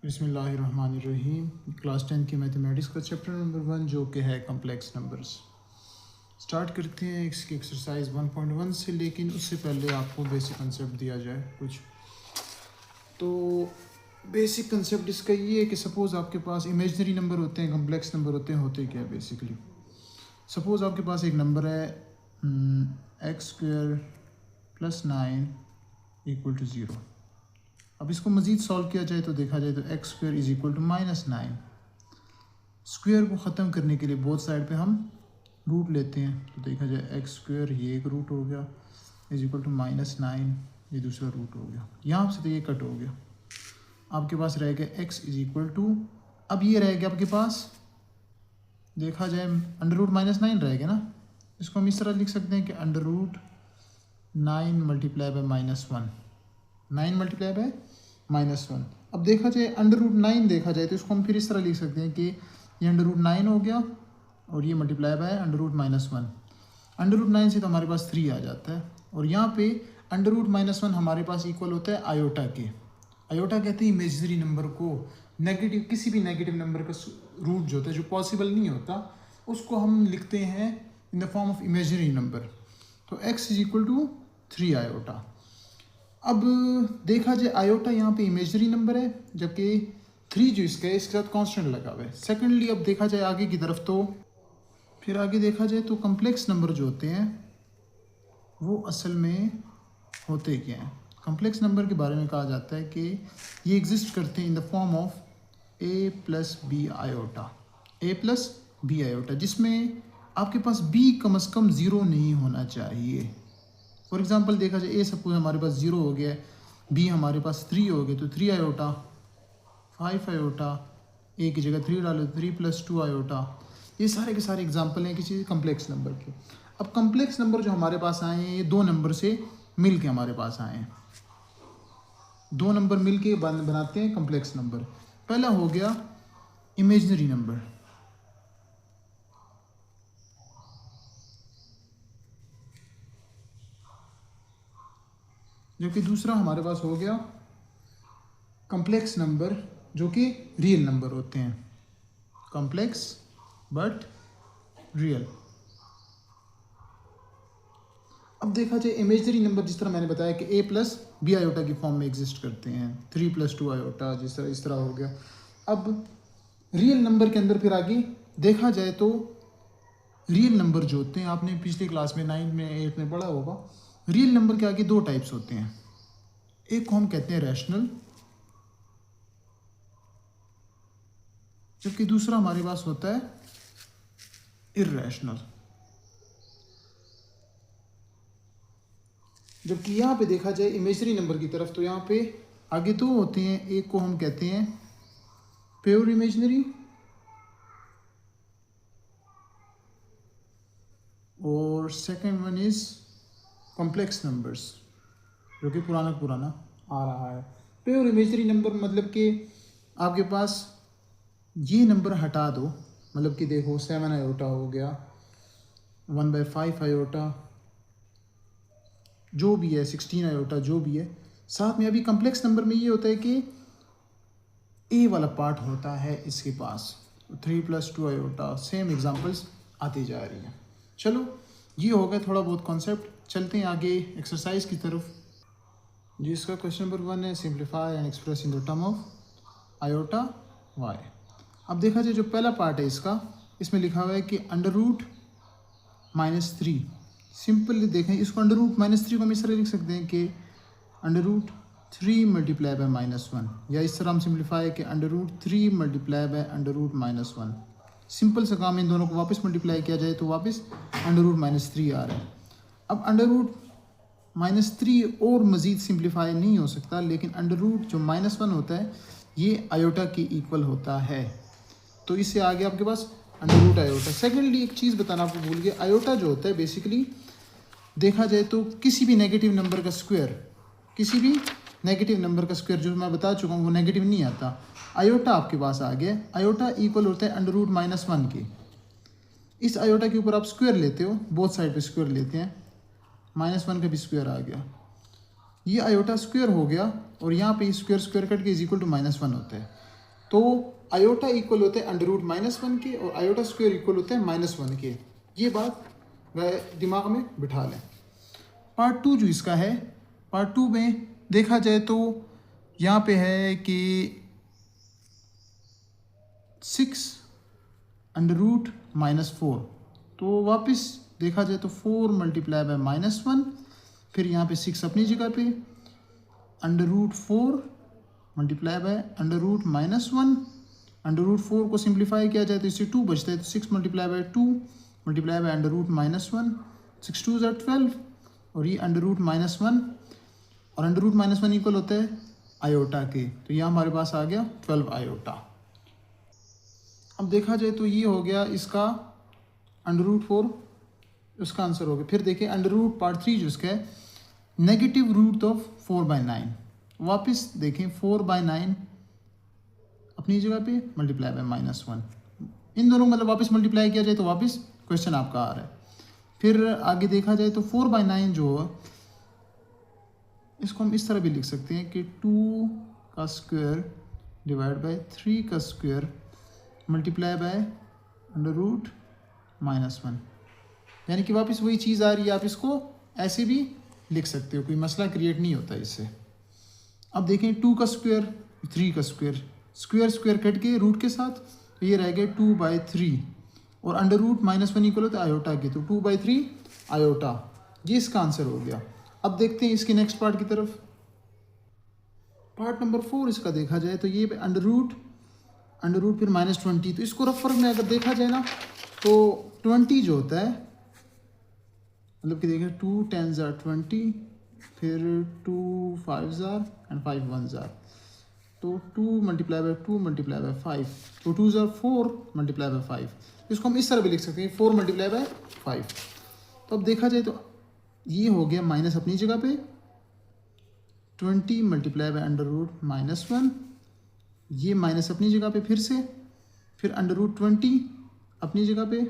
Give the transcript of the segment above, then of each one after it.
बिस्मिल्लाहिर्रहमानिर्रहीम। क्लास 10 की मैथमेटिक्स का चैप्टर नंबर 1 जो कि है कम्प्लेक्स नंबर्स। स्टार्ट करते हैं इसकी एक्सरसाइज 1.1 से, लेकिन उससे पहले आपको बेसिक कंसेप्ट दिया जाए कुछ। तो बेसिक कंसेप्ट इसका ये है कि सपोज़ आपके पास इमेजनरी नंबर होते हैं, कम्प्लेक्स नंबर होते क्या है बेसिकली। सपोज़ आपके पास एक नंबर है x² + 9 = 0। अब इसको मज़ीद सॉल्व किया जाए तो देखा जाए तो x² = -9। स्क्वायर को ख़त्म करने के लिए बोथ साइड पे हम रूट लेते हैं, तो देखा जाए x² ये एक रूट हो गया =−9, ये दूसरा रूट हो गया। यहाँ से तो ये कट हो गया, आपके पास रह गया x = अब ये रह गया आपके पास, देखा जाए √-9 रह गया ना। इसको हम इस तरह लिख सकते हैं कि √9 × -1, 9 × -1। अब देखा जाए √9 देखा जाए तो इसको हम फिर इस तरह लिख सकते हैं कि ये √9 हो गया और ये मल्टीप्लाई बाय √-1। √9 से तो हमारे पास 3 आ जाता है, और यहाँ पे √-1 हमारे पास इक्वल होता है आयोटा के। आयोटा कहते हैं इमेजनरी नंबर को, नेगेटिव किसी भी नेगेटिव नंबर का रूट जो होता है, जो पॉसिबल नहीं होता, उसको हम लिखते हैं in the form of imaginary number. तो x = 3 आयोटा। अब देखा जाए आयोटा यहाँ पे इमेजनरी नंबर है, जबकि 3 जो इसका है इसके साथ कांस्टेंट लगा हुआ है। सेकेंडली अब देखा जाए आगे की तरफ, तो फिर आगे देखा जाए तो कम्प्लेक्स नंबर जो होते हैं वो असल में होते क्या हैं। कम्प्लेक्स नंबर के बारे में कहा जाता है कि ये एग्जिस्ट करते हैं in the form of a + b iota, a + b iota, जिसमें आपके पास b कम से कम 0 नहीं होना चाहिए। फॉर एग्जांपल देखा जाए a सपोज हमारे पास 0 हो गया, b हमारे पास 3 हो गए, तो 3 आयोटा, 5 आयोटा, a की जगह 3 डालो, 3 + 2 आयोटा। ये सारे के सारे एग्जांपल हैं किसी कम्प्लेक्स नंबर के। अब कम्प्लेक्स नंबर जो हमारे पास आए हैं ये 2 नंबर से मिल के हमारे पास आए हैं, 2 नंबर मिल के बनाते हैं कम्प्लेक्स नंबर। पहला हो गया इमेजनरी नंबर, जबकि दूसरा हमारे पास हो गया कम्प्लेक्स नंबर जो कि रियल नंबर होते हैं, कम्प्लेक्स बट रियल। अब देखा जाए इमेजनरी नंबर, जिस तरह मैंने बताया कि a + b आयोटा की फॉर्म में एग्जिस्ट करते हैं, 3 + 2 आयोटा, जिस तरह इस तरह हो गया। अब रियल नंबर के अंदर फिर आगे देखा जाए तो रियल नंबर जो होते हैं, आपने पिछली क्लास में 9 में 8 में पढ़ा होगा, रियल नंबर के आगे 2 टाइप्स होते हैं। एक को हम कहते हैं रैशनल, जबकि दूसरा हमारे पास होता है इर्रेशनल। जबकि यहाँ पे देखा जाए इमेजनरी नंबर की तरफ, तो यहाँ पे आगे 2 होते हैं। एक को हम कहते हैं प्योर इमेजनरी और second one is complex numbers, जो कि पुराना आ रहा है। प्योर इमेजनरी नंबर मतलब कि आपके पास ये नंबर हटा दो, मतलब कि देखो 7 आयोटा हो गया, 1/5 आयोटा, जो भी है 16 आयोटा, जो भी है। साथ में अभी कम्प्लेक्स नंबर में ये होता है कि ए वाला पार्ट होता है इसके पास, 3 + 2 आयोटा, सेम एग्जांपल्स आती जा रही हैं। चलो ये हो गया थोड़ा बहुत कॉन्सेप्ट, चलते हैं आगे एक्सरसाइज की तरफ, जिसका क्वेश्चन नंबर 1 है simplify and express in the term of iota y। अब देखा जाए जो पहला पार्ट है इसका, इसमें लिखा हुआ है कि √-3। सिंपल देखें इसको, √-3 को हम इस तरह लिख सकते हैं कि √3 × -1, या इस तरह हम सिंप्लीफाई कि √3 × √-1। सिंपल सा काम, इन दोनों को वापस मल्टीप्लाई किया जाए तो वापस √-3 आ रहा है। अब √-3 और मज़ीद सिंप्लीफाई नहीं हो सकता, लेकिन √, जो -1 होता है, ये आयोटा की इक्वल होता है, तो इससे आगे आपके पास √ आयोटा। सेकेंडली एक चीज़ बताना आपको भूल गया, आयोटा जो होता है बेसिकली देखा जाए तो किसी भी नेगेटिव नंबर का स्क्वायर, किसी भी नेगेटिव नंबर का स्क्वायर, जो मैं बता चुका हूँ वो नेगेटिव नहीं आता। आयोटा आपके पास आ गया, आयोटा इक्वल होता है √-1 के। इस आयोटा के ऊपर आप स्क्वायर लेते हो, बोथ साइड पे स्क्वायर लेते हैं, -1 का भी स्क्वायर आ गया। ये आयोटा स्क्वायर हो गया और यहाँ पे स्क्वायर स्क्वायर कट के इज इक्वल टू -1 होता है। तो आयोटा इक्वल होते हैं √-1 के और आयोटा स्क्वायर इक्वल होते हैं -1 के। ये बात वह दिमाग में बिठा लें। पार्ट 2 जो इसका है, पार्ट 2 में देखा जाए तो यहाँ पे है कि 6√-4, तो वापस देखा जाए तो 4 मल्टीप्लाई बाय -1, फिर यहाँ पे 6 अपनी जगह पे, √4 मल्टीप्लाई बाय √-1, √4 को सिंप्लीफाई किया जाए तो इससे 2 बचता है, तो 6 मल्टीप्लाई बाय 2 मल्टीप्लाई बाय √-1, 6 2 ज़ा 12 और ये √-1 और √-1 इक्वल होता है आयोटा के, तो यहाँ हमारे पास आ गया 12 आयोटा। अब देखा जाए तो ये हो गया इसका √4, उसका आंसर हो गया। फिर देखिए अंडर पार्ट 3 जो इसका है, नेगेटिव रूट ऑफ 4/9। वापस देखें 4/9 अपनी जगह पे मल्टीप्लाई बाय -1, इन दोनों मतलब वापस मल्टीप्लाई किया जाए तो वापस क्वेश्चन आपका आ रहा है। फिर आगे देखा जाए तो 4/9 जो है इसको हम इस तरह भी लिख सकते हैं कि 2 का स्क्वायर डिवाइड बाय 3 का स्क्वायर मल्टीप्लाई बाय √-1, यानी कि वापस वही चीज़ आ रही है। आप इसको ऐसे भी लिख सकते हो, कोई मसला क्रिएट नहीं होता इससे। अब देखें 2 का स्क्वायर 3 का स्क्वायर, स्क्वायर स्क्वायर कट के रूट के साथ, तो ये रह गए 2/3 और √-1 इक्वल होता है आयोटा के, तो 2/3 आयोटा, ये इसका आंसर हो गया। अब देखते हैं इसके नेक्स्ट पार्ट की तरफ। पार्ट नंबर 4 इसका देखा जाए तो ये अंडर रूट फिर -20, तो इसको रफ में अगर देखा जाए ना तो 20 जो होता है मतलब कि देखें 2 10 ज़ा 20, फिर 2 5 ज़ा एंड 5 1 ज़ा, तो 2 मल्टीप्लाई बाय 2 मल्टीप्लाई बाय 5, तो 2 ज़ा 4 मल्टीप्लाई बाय 5, इसको हम इस तरह भी लिख सकते हैं 4 मल्टीप्लाई बाय 5। तो अब देखा जाए तो ये हो गया माइनस अपनी जगह पे 20 मल्टीप्लाई बाय √-1, ये माइनस अपनी जगह पे फिर से, फिर √20 अपनी जगह पे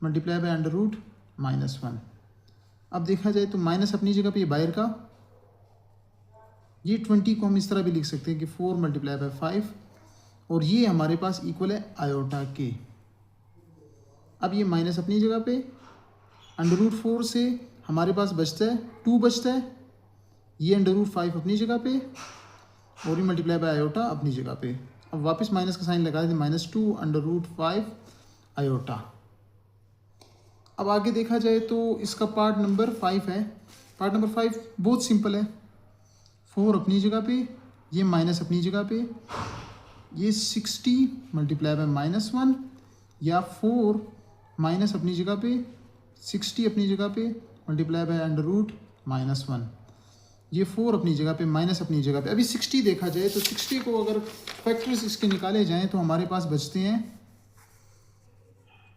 मल्टीप्लाई बाय √-1। अब देखा जाए तो माइनस अपनी जगह पे ये बाहर का, ये 20 को हम इस तरह भी लिख सकते हैं कि 4 मल्टीप्लाई बाय 5 और ये हमारे पास इक्वल है आयोटा के। अब ये माइनस अपनी जगह पे, √4 से हमारे पास बचता है 2 बचता है, ये √5 अपनी जगह पे और ये मल्टीप्लाई बाय आयोटा अपनी जगह पे। अब वापस माइनस का साइन लगा दें, -2 √5 आयोटा। अब आगे देखा जाए तो इसका पार्ट नंबर 5 है। पार्ट नंबर 5 बहुत सिंपल है, 4 अपनी जगह पे, ये माइनस अपनी जगह पे, ये 60 मल्टीप्लाई बाय -1 या 4 माइनस अपनी जगह पे 60 अपनी जगह पे मल्टीप्लाई बाय √-1, ये 4 अपनी जगह पे माइनस अपनी जगह पे। अभी 60 देखा जाए तो 60 को अगर फैक्टर्स इसके निकाले जाएं तो हमारे पास बचते हैं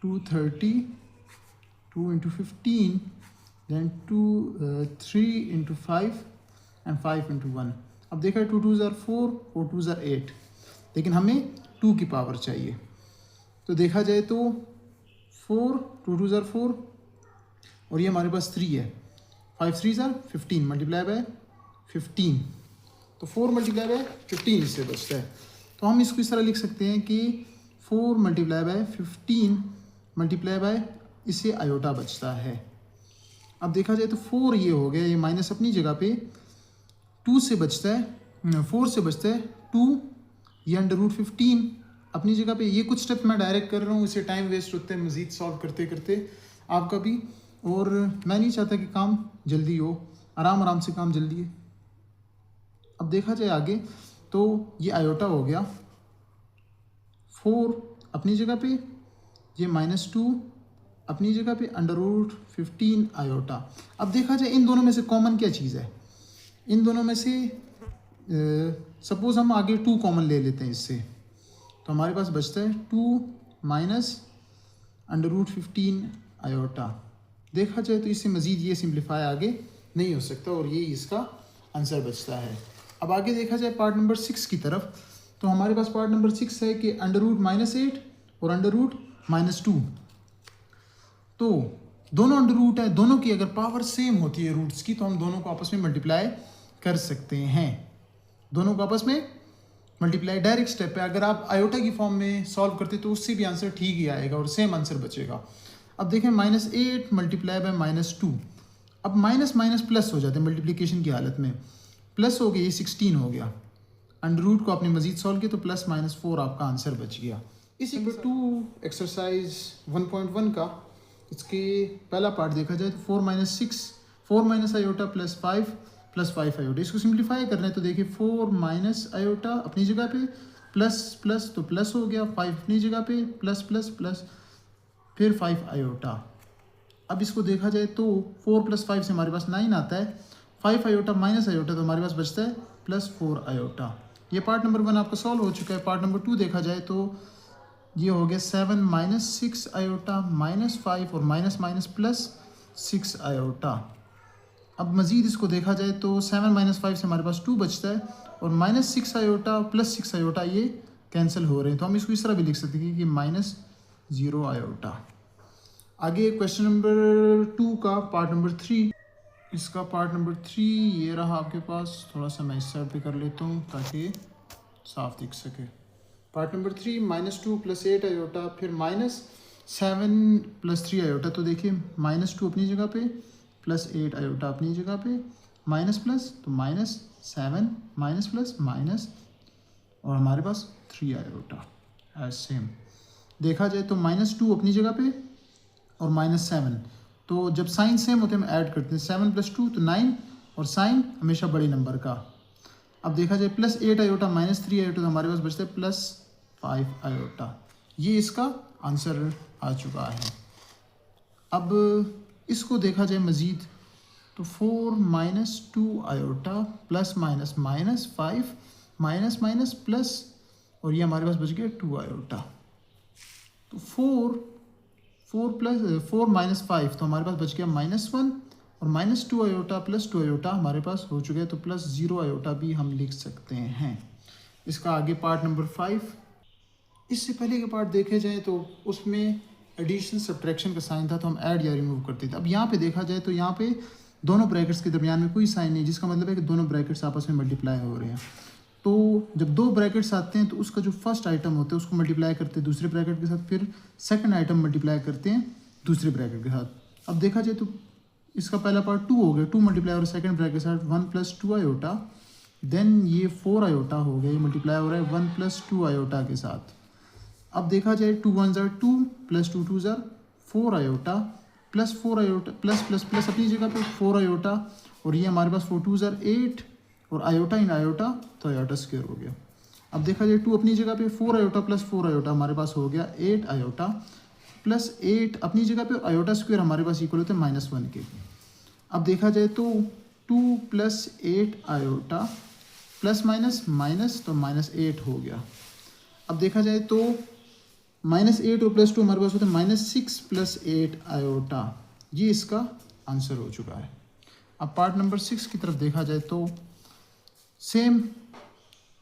230, 2 × 15, then 3 × 5 एंड 5 × 1। अब देखा 2 2 ज़ा 4 और 2 ज़ा 8, लेकिन हमें 2 की पावर चाहिए। तो देखा जाए तो 4 2 2 ज़ा 4 और ये हमारे पास 3 है, 5 3 ज़ा 15 मल्टीप्लाई बाय 15, तो 4 मल्टीप्लाई बाय 15 इससे बचता है। तो हम इसको इस तरह लिख सकते हैं कि 4 मल्टीप्लाई बाय 15 मल्टीप्लाई बाय इससे आयोटा बचता है। अब देखा जाए तो 4 ये हो गया, ये माइनस अपनी जगह पे 2 से बचता है, 4 से बचता है 2, ये √15 अपनी जगह पे। ये कुछ स्टेप मैं डायरेक्ट कर रहा हूँ, इससे टाइम वेस्ट होता है मज़ीद सॉल्व करते करते आपका भी, और मैं नहीं चाहता कि काम जल्दी हो, आराम से काम जल्दी है। अब देखा जाए आगे तो ये आयोटा हो गया, 4 अपनी जगह पे, ये -2 अपनी जगह पे, √15 आयोटा। अब देखा जाए इन दोनों में से कॉमन क्या चीज़ है, इन दोनों में से सपोज़ हम आगे 2 कॉमन ले लेते हैं इससे, तो हमारे पास बचता है 2 माइनस √15 आयोटा। देखा जाए तो इससे मज़ीद ये सिंप्लीफाई आगे नहीं हो सकता और ये इसका आंसर बचता है। अब आगे देखा जाए पार्ट नंबर 6 की तरफ, तो हमारे पास पार्ट नंबर 6 है कि √-8 और √-2, तो दोनों अंडर रूट है, दोनों की अगर पावर सेम होती है रूट्स की तो हम दोनों को आपस में मल्टीप्लाई कर सकते हैं। दोनों को आपस में मल्टीप्लाई डायरेक्ट स्टेप है। अगर आप आयोटा की फॉर्म में सॉल्व करते तो उससे भी आंसर ठीक ही आएगा और सेम आंसर बचेगा। अब देखें -8 मल्टीप्लाई बाय -2। अब माइनस माइनस प्लस हो जाते हैं मल्टीप्लिकेशन की हालत में, प्लस हो गया, ये 16 हो गया। अंडर रूट को आपने मजीद सॉल्व किया तो +-4 आपका आंसर बच गया। इसी नंबर 2 एक्सरसाइज 1.1 का इसके पहला पार्ट देखा जाए तो 4 माइनस आयोटा +5 +5 आयोटा। इसको सिंप्लीफाई करना है तो देखिए 4 माइनस आयोटा अपनी जगह पे, प्लस प्लस तो प्लस हो गया, 5 अपनी जगह पे, प्लस प्लस प्लस, फिर 5 आयोटा। अब इसको देखा जाए तो 4 + 5 से हमारे पास 9 आता है, 5 आयोटा माइनस आयोटा तो हमारे पास बचता है +4 आयोटा। ये पार्ट नंबर 1 आपका सॉल्व हो चुका है। पार्ट नंबर 2 देखा जाए तो ये हो गया 7 माइनस 6 आयोटा -5 और माइनस माइनस +6 आयोटा। अब मज़ीद इसको देखा जाए तो 7 माइनस 5 से हमारे पास 2 बचता है और -6 आयोटा +6 आयोटा ये कैंसिल हो रहे हैं, तो हम इसको इस तरह भी लिख सकते हैं कि -0 आयोटा। आगे क्वेश्चन नंबर 2 का पार्ट नंबर 3, इसका पार्ट नंबर 3 ये रहा आपके पास। थोड़ा सा मैं इस साइड पे कर लेता हूँ ताकि साफ दिख सके। पार्ट नंबर 3 -2 + 8 आयोटा, फिर -7 + 3 आयोटा। तो देखिए -2 अपनी जगह पे, +8 आयोटा अपनी जगह पे, माइनस प्लस तो -7 माइनस प्लस माइनस और हमारे पास 3 आयोटा एज सेम। देखा जाए तो -2 अपनी जगह पे और -7, तो जब साइन सेम होते हैं हम ऐड करते हैं, 7 + 2 तो 9 और साइन हमेशा बड़े नंबर का। अब देखा जाए +8 आयोटा -3 आयोटा तो हमारे पास बचता है +5 आयोटा। ये इसका आंसर आ चुका है। अब इसको देखा जाए मज़ीद तो 4 - 2 iota plus minus -5 minus minus plus और ये हमारे पास बच गया 2 आयोटा। तो 4 - 5 तो हमारे पास बच गया -1 और -2 आयोटा प्लस 2 आयोटा हमारे पास हो चुके हैं, तो +0 आयोटा भी हम लिख सकते हैं। इसका आगे पार्ट नंबर 5, इससे पहले के पार्ट देखे जाए तो उसमें एडिशन सब्ट्रैक्शन का साइन था तो हम ऐड या रिमूव करते थे। अब यहाँ पे देखा जाए तो यहाँ पे दोनों ब्रैकेट्स के दरमियान में कोई साइन नहीं, जिसका मतलब है कि दोनों ब्रैकेट्स आपस में मल्टीप्लाई हो रहे हैं। तो जब दो ब्रैकेट्स आते हैं तो उसका जो फर्स्ट आइटम होता है उसको मल्टीप्लाई करते हैं दूसरे ब्रैकेट के साथ, फिर सेकंड आइटम मल्टीप्लाई करते हैं दूसरे ब्रैकेट के साथ। अब देखा जाए तो इसका पहला पार्ट 2 हो गया, 2 मल्टीप्लाई और सेकंड ब्रैकेट के साथ 1 + 2 आयोटा, देन ये 4 आयोटा हो गया, ये मल्टीप्लाई हो रहा है 1 + 2 आयोटा के साथ। अब देखा जाए 2 × 1 = 2 + 2 × 2 = 4 iota plus 4 iota plus plus plus अपनी जगह पे 4 आयोटा और ये हमारे पास 4 × 2 = 8 और आयोटा इन आयोटा तो आयोटा स्क्वायर हो गया। अब देखा जाए 2 अपनी जगह पे 4 आयोटा प्लस 4 आयोटा हमारे पास हो गया 8 आयोटा प्लस 8 अपनी जगह पे आयोटा स्क्वायर हमारे पास इक्वल होते हैं -1 के। अब देखा जाए तो 2 + 8 आयोटा प्लस माइनस माइनस तो -8 हो गया। अब देखा जाए तो -8 और +2 हमारे पास होता है -6 + 8 आयोटा। ये इसका आंसर हो चुका है। अब पार्ट नंबर 6 की तरफ देखा जाए तो सेम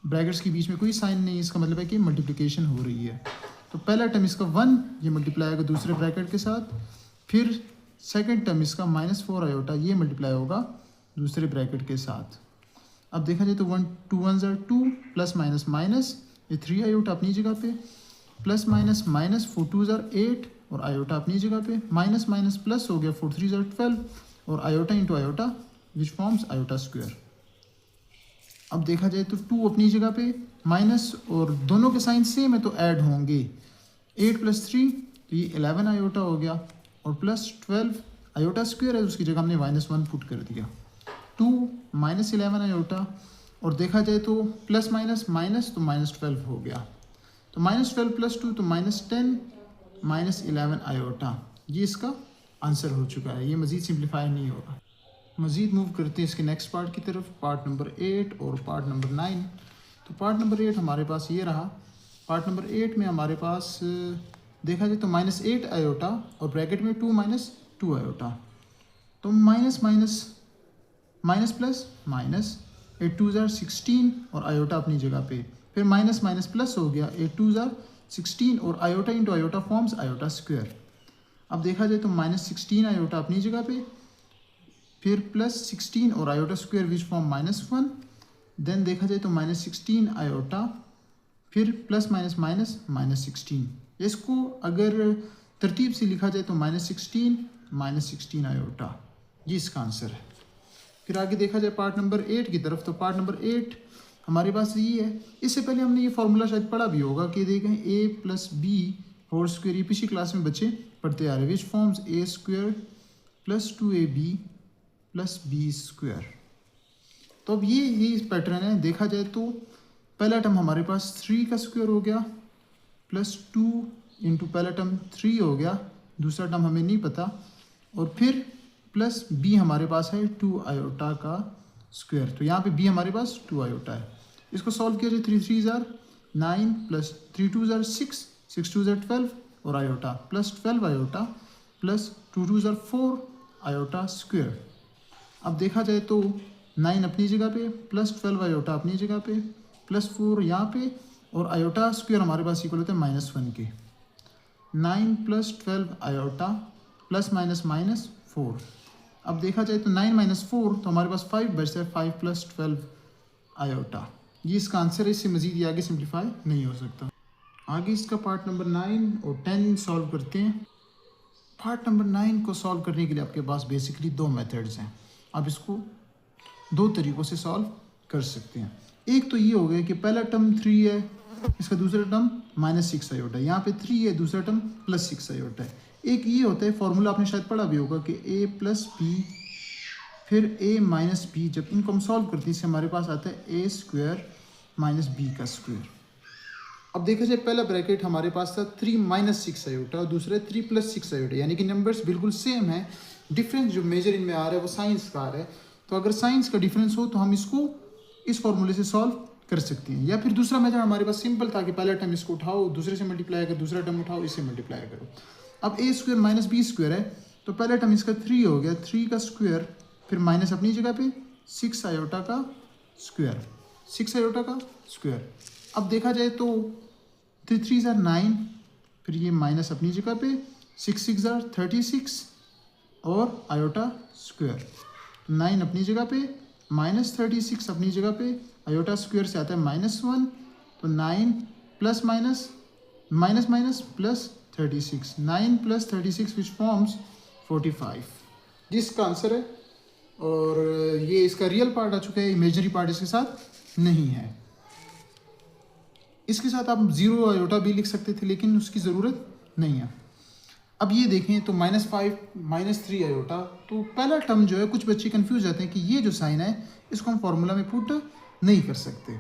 ब्रैकेट्स के बीच में कोई साइन नहीं है, इसका मतलब है कि मल्टीप्लिकेशन हो रही है। तो पहला टर्म इसका 1 ये मल्टीप्लाई होगा दूसरे ब्रैकेट के साथ, फिर सेकंड टर्म इसका -4 आयोटा ये मल्टीप्लाई होगा दूसरे ब्रैकेट के साथ। अब देखा जाए तो 2 × 1 = 2 प्लस माइनस माइनस ये 3 आयोटा अपनी जगह पे, प्लस माइनस माइनस 4 × 2 = 8 और आयोटा अपनी जगह पे, माइनस माइनस प्लस हो गया 4 × 3 = 12 और iota into iota which forms iota square. अब देखा जाए तो 2 अपनी जगह पे माइनस और दोनों के साइन सेम है तो ऐड होंगे, 8 + 3 तो ये 11 आयोटा हो गया और प्लस 12 आयोटा स्क्वायर है उसकी जगह हमने -1 पुट कर दिया, 2 -11 आयोटा और देखा जाए तो प्लस माइनस माइनस तो -12 हो गया, तो -12 + 2 तो -10 -11 आयोटा। ये इसका आंसर हो चुका है, ये मज़ीद सिंप्लीफाई नहीं होगा। मज़ीद मूव करते हैं इसके नेक्स्ट पार्ट की तरफ, पार्ट नंबर 8 और पार्ट नंबर 9। तो पार्ट नंबर 8 हमारे पास ये रहा। पार्ट नंबर 8 में हमारे पास देखा जाए तो -8 आयोटा और ब्रैकेट में 2 - 2 आयोटा, तो minus minus minus plus minus 8 × 2 = 16 और आयोटा अपनी जगह पे, फिर माइनस माइनस प्लस हो गया 8 × 2 = 16 और iota into iota forms iota square. अब देखा जाए तो -16 आयोटा अपनी जगह पे, फिर प्लस 16 और iota square which form -1, then देखा जाए तो -16 आयोटा, फिर प्लस माइनस माइनस -16। इसको अगर तरतीब से लिखा जाए तो -16 आयोटा, ये इसका आंसर है। फिर आगे देखा जाए पार्ट नंबर 8 की तरफ, तो पार्ट नंबर 8 हमारे पास ये है। इससे पहले हमने ये फार्मूला शायद पढ़ा भी होगा कि देखें a + b होल स्क्वायर, ये पिछली क्लास में बच्चे पढ़ते आ रहे, which forms a² + 2ab + b²। तो अब ये पैटर्न है। देखा जाए तो पहला टर्म हमारे पास 3 का स्क्वायर हो गया, +2 इंटू पहला टर्म 3 हो गया, दूसरा टर्म हमें नहीं पता, और फिर प्लस b हमारे पास है 2 आयोटा का स्क्वायर। तो यहाँ पे b हमारे पास 2 आयोटा है। इसको सॉल्व किया जाए 3 3 ज़ार 9 + 3 2 ज़ार 6 6 2 ज़ार 12 और आयोटा +12 आयोटा +2 2 ज़ार 4 आयोटा स्क्वायर। अब देखा जाए तो 9 अपनी जगह पे, +12 आयोटा अपनी जगह पे, +4 यहाँ पे, और आयोटा स्क्वायर हमारे पास इक्वल होता है -1 के। 9 + 12 आयोटा ±-4। अब देखा जाए तो 9 - 4 तो हमारे पास 5 बचता है, 5 + 12 आयोटा। ये इसका आंसर है। इससे मज़ीद ये आगे सिंप्लीफाई नहीं हो सकता। आगे इसका पार्ट नंबर 9 और 10 सॉल्व करते हैं। पार्ट नंबर 9 को सॉल्व करने के लिए आपके पास बेसिकली 2 मेथड्स हैं। आप इसको 2 तरीक़ों से सॉल्व कर सकते हैं। एक तो ये हो गया कि पहला टर्म 3 है, इसका दूसरा टर्म -6 आयोटा है, यहाँ पे 3 है, दूसरा टर्म +6 आयोटा है। एक ये होता है फॉर्मूला आपने शायद पढ़ा भी होगा कि a + b फिर a - b, जब इनको हम सॉल्व करते हैं इससे हमारे पास आता है a² - b का स्क्वायर। अब देखा जाए पहला ब्रैकेट हमारे पास था 3 - 6 आयोटा और दूसरा 3 + 6 आयोटा, यानी कि नंबर्स बिल्कुल सेम है। डिफरेंस जो मेजर इनमें आ रहा है वो साइंस का आ रहा है। तो अगर साइंस का डिफरेंस हो तो हम इसको इस फॉर्मूले से सॉल्व कर सकते हैं। या फिर दूसरा मेथड हमारे पास सिंपल था कि पहला टर्म इसको उठाओ, दूसरे से मल्टीप्लाई करो, दूसरा टर्म उठाओ, इससे मल्टीप्लाई करो। अब a² - b² है, तो पहला टर्म इसका 3 हो गया, 3 का स्क्वायर, फिर माइनस अपनी जगह पे 6 आयोटा का स्क्वायर, 6 आयोटा का स्क्वायर। अब देखा जाए तो 3 3 ज़ार 9, फिर ये माइनस अपनी जगह पे 6 6 ज़ार 36 और आयोटा स्क्वायर। 9 अपनी जगह पे, -36 अपनी जगह पे, आयोटा स्क्वायर से आता है -1, तो 9 + माइनस प्लस 36, 9 + 36 विच फॉर्म्स 45, जिसका आंसर है। और ये इसका रियल पार्ट आ चुका है, इमेजनरी पार्ट इसके साथ नहीं है। इसके साथ आप 0 आयोटा भी लिख सकते थे, लेकिन उसकी ज़रूरत नहीं है। अब ये देखें तो -5 - 3 आयोटा, तो पहला टर्म जो है, कुछ बच्चे कंफ्यूज जाते हैं कि ये जो साइन है इसको हम फार्मूला में पुट नहीं कर सकते।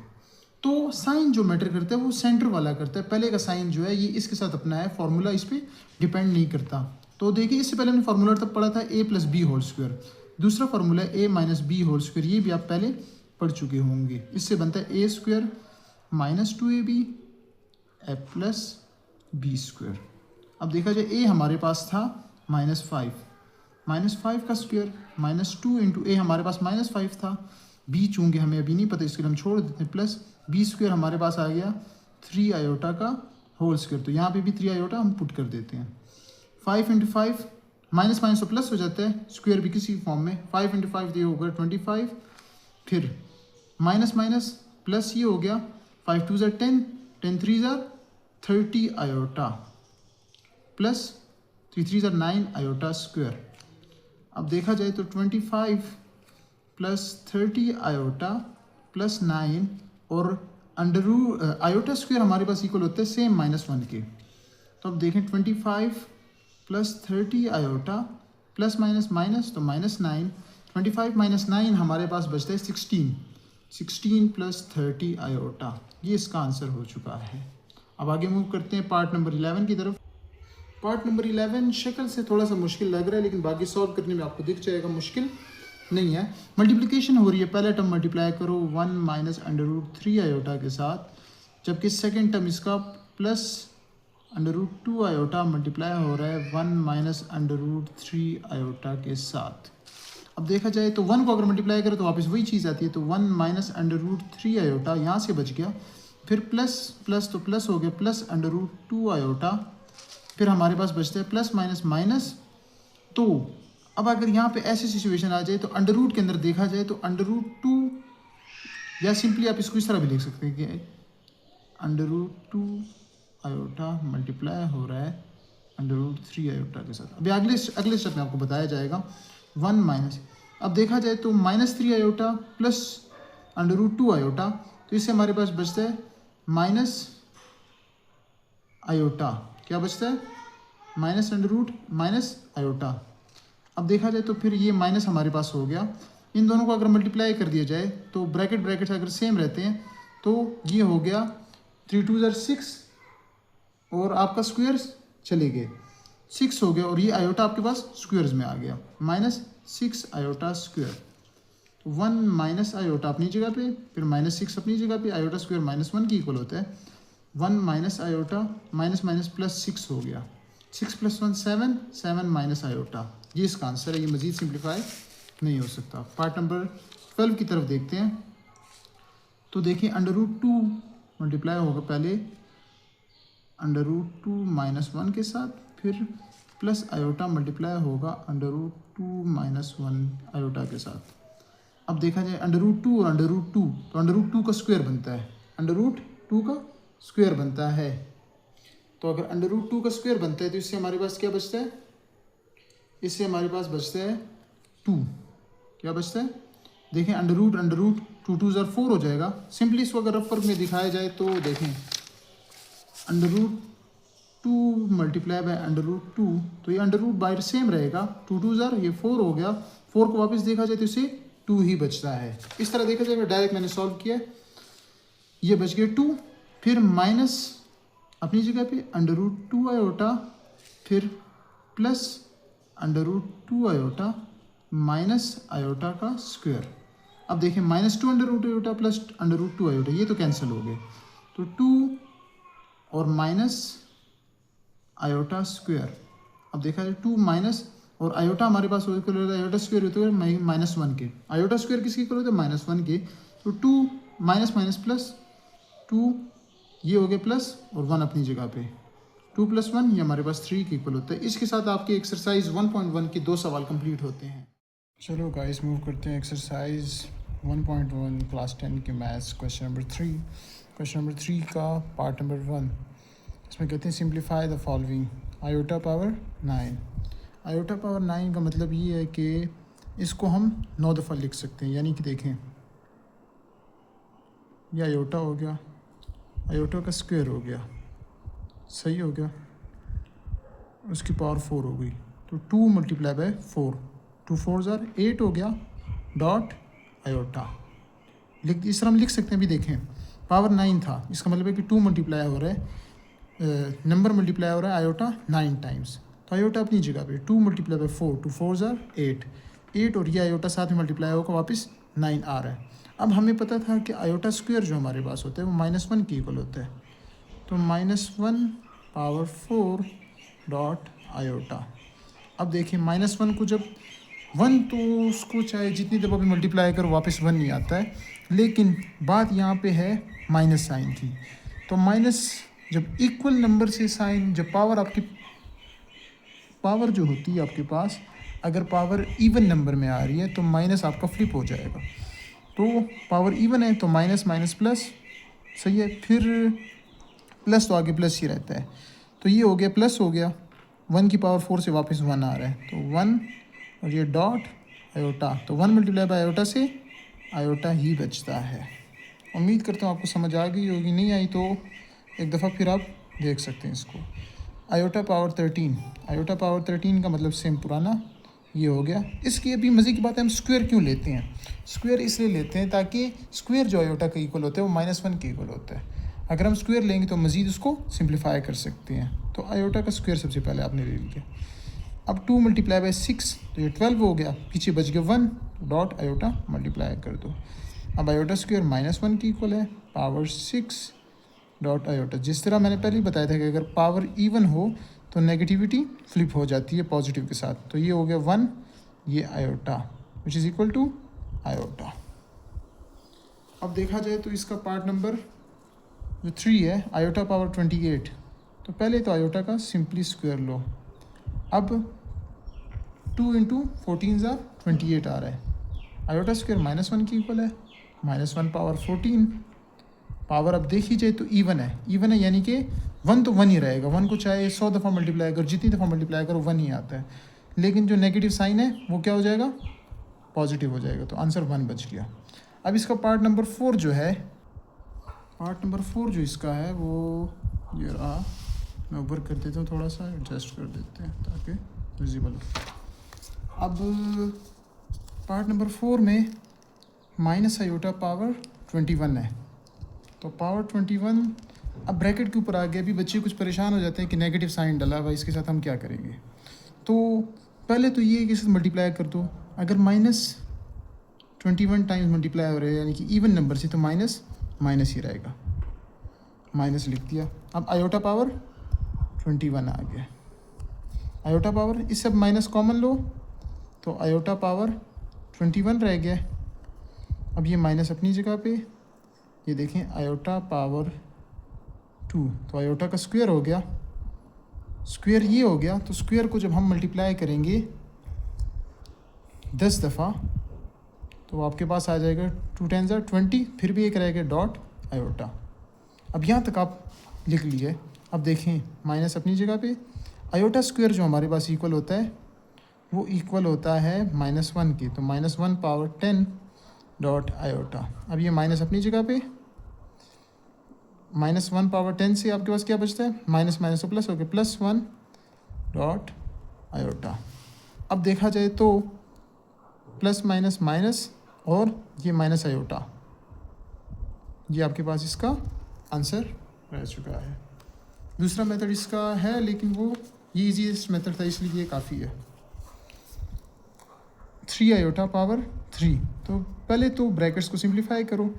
तो साइन जो मैटर करता है वो सेंटर वाला करता है। पहले का साइन जो है ये इसके साथ अपना है, फार्मूला इस पर डिपेंड नहीं करता। तो देखिए इससे पहले हमने फार्मूला तब पढ़ा था a + b होल स्क्वायर, दूसरा फार्मूला है a - b होल स्क्वायर, ये भी आप पहले पढ़ चुके होंगे। इससे बनता है a² - 2ab + b²। अब देखा जाए a हमारे पास था -5 का स्क्वायर, -2 इंटू a हमारे पास -5 था, b चूँकि हमें अभी नहीं पता इसके लिए हम छोड़ देते हैं, प्लस b² हमारे पास आ गया 3 आयोटा का होल स्क्वायर। तो यहाँ पे भी 3 आयोटा हम पुट कर देते हैं। 5 × 5 माइनस तो प्लस हो जाता है, स्क्वायर भी किसी फॉर्म में, 5 × 5 ये होगा 25, फिर माइनस प्लस ये हो गया 5 2 ज़ार 10, 10 3 ज़ार 30 आयोटा, प्लस 3 3 ज़ार 9 आयोटा स्क्वायर। अब देखा जाए तो 25 + 30 आयोटा + 9 और आयोटा स्क्वायर हमारे पास इक्वल होता है सेम -1 के। तो अब देखें 25 + 30 आयोटा प्लस माइनस तो -9, 25 - 9 हमारे पास बचता है 16 + 30 आयोटा। ये इसका आंसर हो चुका है। अब आगे मूव करते हैं पार्ट नंबर 11 की तरफ। पार्ट नंबर 11 शक्ल से थोड़ा सा मुश्किल लग रहा है, लेकिन बाकी सॉल्व करने में आपको दिख जाएगा मुश्किल नहीं है। मल्टीप्लिकेशन हो रही है, पहला टर्म मल्टीप्लाई करो 1 - √3 आयोटा के साथ, जबकि सेकेंड टर्म इसका प्लस √2 आयोटा मल्टीप्लाई हो रहा है 1 - √3 आयोटा के साथ। अब देखा जाए तो 1 को अगर मल्टीप्लाई करें तो वापस वही चीज़ आती है, तो 1 - √3 आयोटा यहाँ से बच गया, फिर प्लस तो प्लस हो गया प्लस √2 आयोटा, फिर हमारे पास बचता है प्लस माइनस। तो अब अगर यहाँ पे ऐसी सिचुएशन आ जाए तो अंडर रूट के अंदर देखा जाए तो अंडर रूट 2, या सिंपली आप इसको इस तरह भी लिख सकते हैं कि अंडर रूट 2 आयोटा मल्टीप्लाई हो रहा है अंडर रूट 3 आयोटा के साथ। अभी अगले स्टेप में आपको बताया जाएगा 1 माइनस, अब देखा जाए तो -3 iota plus under root 2 iota, तो इससे हमारे पास बचता है माइनस आयोटा। क्या बचता है? Minus under root minus iota. अब देखा जाए तो फिर ये माइनस हमारे पास हो गया। इन दोनों को अगर मल्टीप्लाई कर दिया जाए तो ब्रैकेट्स अगर सेम रहते हैं तो ये हो गया 3 2 6 और आपका स्क्वायर्स चले गए, 6 हो गया और ये आयोटा आपके पास स्क्वायर्स में आ गया, -6 आयोटा स्क्वायर। 1 माइनस आयोटा अपनी जगह पे, फिर -6 अपनी जगह पे, आयोटा स्क्वायर -1 की इक्वल होता है। 1 minus iota minus minus plus 6 हो गया, 6 + 1 7, 7 माइनस आयोटा। ये इसका आंसर है, ये मज़ीद सिंप्लीफाई नहीं हो सकता। पार्ट नंबर 12 की तरफ देखते हैं। तो देखिए अंडर रूट 2 मल्टीप्लाई होगा पहले अंडर रूट 2 -1 के साथ, फिर प्लस आयोटा मल्टीप्लाई होगा अंडर रूट 2 -1 आयोटा के साथ। अब देखा जाए अंडर रूट 2 और अंडर रूट 2, तो अंडर रूट 2 का स्क्वायर बनता है, अंडर रूट 2 का स्क्वायर बनता है। तो अगर अंडर रूट 2 का स्क्वायर बनता है तो इससे हमारे पास क्या बचता है? इससे हमारे पास बचता है 2। क्या बचता है? देखें अंडर रूट 2 2 4 हो जाएगा। सिंपली इसको अगर रफ वर्क में दिखाया जाए तो देखें under root 2 multiply by under root 2, तो ये अंडर रूट बाहर सेम रहेगा, 2 2 ये 4 हो गया। 4 को वापस देखा जाए तो इसे 2 ही बचता है। इस तरह देखा जाए डायरेक्ट मैंने सॉल्व किया, ये बच गया 2, फिर माइनस अपनी जगह पे अंडर रूट 2 आयोटा, फिर plus under root 2 iota minus iota का स्क्वायर। अब देखें -2 under root iota plus under root 2 iota, ये तो कैंसिल हो गए, तो 2 और माइनस आयोटा स्क्वायर। अब देखा जाए 2 माइनस और आयोटा हमारे पास इक्वल होता है, आयोटा स्क्वायर होता है -1 के, आयोटा स्क्वायर किसके इक्वल होता है? -1 के। तो 2 माइनस माइनस प्लस 2, ये हो गया प्लस और 1 अपनी जगह पे, 2 + 1 ये हमारे पास 3 के इक्वल होता है। इसके साथ आपके एक्सरसाइज 1.1 के 2 सवाल कंप्लीट होते हैं। चलो गाइस मूव करते हैं एक्सरसाइज 1.1 क्लास 10 के maths question number 3। Question number 3 का पार्ट नंबर 1, इसमें कहते हैं simplify the following iota power 9। Iota power 9 का मतलब ये है कि इसको हम 9 दफ़ा लिख सकते हैं, यानी कि देखें यह आयोटा हो गया, आयोटा का स्क्वायर हो गया, सही हो गया, उसकी पावर 4 हो गई, तो 2 मल्टीप्लाई बाय 4, 2 4 8 हो गया डॉट आयोटा। इस तरह हम लिख सकते हैं। भी देखें पावर 9 था, इसका मतलब है कि 2 मल्टीप्लाई हो रहा है, नंबर मल्टीप्लाई हो रहा है आयोटा 9 टाइम्स, तो आयोटा अपनी जगह पे 2 मल्टीप्लाई बाय 4, 2 4 8 और ये आयोटा साथ में मल्टीप्लाई होकर वापस 9 आ रहा है। अब हमें पता था कि आयोटा स्क्वायर जो हमारे पास होता है वो -1 की इक्वल होता है, तो -1 पावर 4 डॉट आयोटा। अब देखिए -1 को जब 1 तो उसको चाहे जितनी दफ़ा भी मल्टीप्लाई करो वापस 1 नहीं आता है, लेकिन बात यहाँ पे है माइनस साइन की। तो माइनस जब इक्वल नंबर से साइन, जब पावर आपकी पावर जो होती है आपके पास, अगर पावर इवन नंबर में आ रही है तो माइनस आपका फ्लिप हो जाएगा। तो पावर इवन है तो माइनस माइनस प्लस, सही है, फिर प्लस तो आगे प्लस ही रहता है, तो ये हो गया प्लस हो गया, 1 की पावर 4 से वापस 1 आ रहा है, तो 1 और ये डॉट आयोटा, तो 1 मल्टीप्लाई बाय आयोटा से आयोटा ही बचता है। उम्मीद करता हूँ आपको समझ आ गई होगी, नहीं आई तो एक दफ़ा फिर आप देख सकते हैं इसको। आयोटा पावर 13, आयोटा पावर 13 का मतलब सेम पुराना ये हो गया। इसकी अभी मज़े की बात है, हम स्क्वायर क्यों लेते हैं? स्क्वायर इसलिए लेते हैं ताकि स्क्वायर जो आयोटा का इक्वल होता है वो -1 के इक्वल होता है। अगर हम स्क्वायर लेंगे तो मज़ीद उसको सिंप्लीफाई कर सकते हैं। तो आयोटा का स्क्वायर सबसे पहले आपने ले लिया। अब 2 मल्टीप्लाई बाय 6, तो ये 12 हो गया, पीछे बच गया 1, डॉट आयोटा मल्टीप्लाई कर दो। अब आयोटा स्क्वायर -1 की इक्वल है, पावर 6 डॉट आयोटा। जिस तरह मैंने पहले ही बताया था कि अगर पावर इवन हो तो नेगेटिविटी फ्लिप हो जाती है पॉजिटिव के साथ, तो ये हो गया 1, ये iota which is equal to iota. अब देखा जाए तो इसका पार्ट नंबर जो 3 है, आयोटा पावर 28, तो पहले तो आयोटा का सिंपली स्क्वायर लो। अब 2 इंटू 14 आ रहा है। आयोटा स्क्वायर -1 की इक्वल है, -1 पावर 14। पावर अब देखी जाए तो इवन है यानी कि 1 तो 1 ही रहेगा। 1 को चाहे 100 दफ़ा मल्टीप्लाई करो, जितनी दफ़ा मल्टीप्लाई करो 1 ही आता है। लेकिन जो नेगेटिव साइन है वो क्या हो जाएगा, पॉजिटिव हो जाएगा। तो आंसर 1 बच गया। अब इसका पार्ट नंबर 4 जो है, इसका है वो ये रहा। मैं ऊपर कर देता हूँ, थोड़ा सा एडजस्ट कर देते हैं ताकि विजिबल हो। अब पार्ट नंबर 4 में माइनस आयोटा पावर 21 है। तो पावर 21 अब ब्रैकेट के ऊपर आ गया। अभी बच्चे कुछ परेशान हो जाते हैं कि नेगेटिव साइन डला हुआ, इसके साथ हम क्या करेंगे। तो पहले तो ये कि इससे मल्टीप्लाई कर दो। अगर -21 टाइम्स मल्टीप्लाई हो रहे हैं यानी कि इवन नंबर से, तो माइनस ही रहेगा, माइनस लिख दिया। अब आयोटा पावर 21 आ गया। आयोटा पावर, इससे अब माइनस कॉमन लो तो आयोटा पावर 21 रह गया। अब ये माइनस अपनी जगह पे, ये देखें आयोटा पावर 2, तो आयोटा का स्क्वायर हो गया, स्क्वायर ये हो गया। तो स्क्वायर को जब हम मल्टीप्लाई करेंगे 10 दफ़ा तो आपके पास आ जाएगा 2 × 20, फिर भी एक रहेगा डॉट आयोटा। अब यहाँ तक आप लिख लिए। अब देखें माइनस अपनी जगह पे, आयोटा स्क्वायर जो हमारे पास इक्वल होता है वो इक्वल होता है -1 के। तो -1 पावर 10 डॉट आयोटा। अब ये माइनस अपनी जगह पे, -1 पावर 10 से आपके पास क्या बचता है, माइनस माइनस तो प्लस हो गया, +1 डॉट आयोटा। अब देखा जाए तो प्लस माइनस माइनस और ये माइनस आयोटा, ये आपके पास इसका आंसर रह चुका है। दूसरा मेथड इसका है लेकिन वो ये ईजीएस्ट मेथड था इसलिए ये काफ़ी है। 3 आयोटा पावर 3। तो पहले तो ब्रैकेट्स को सिंप्लीफाई करो।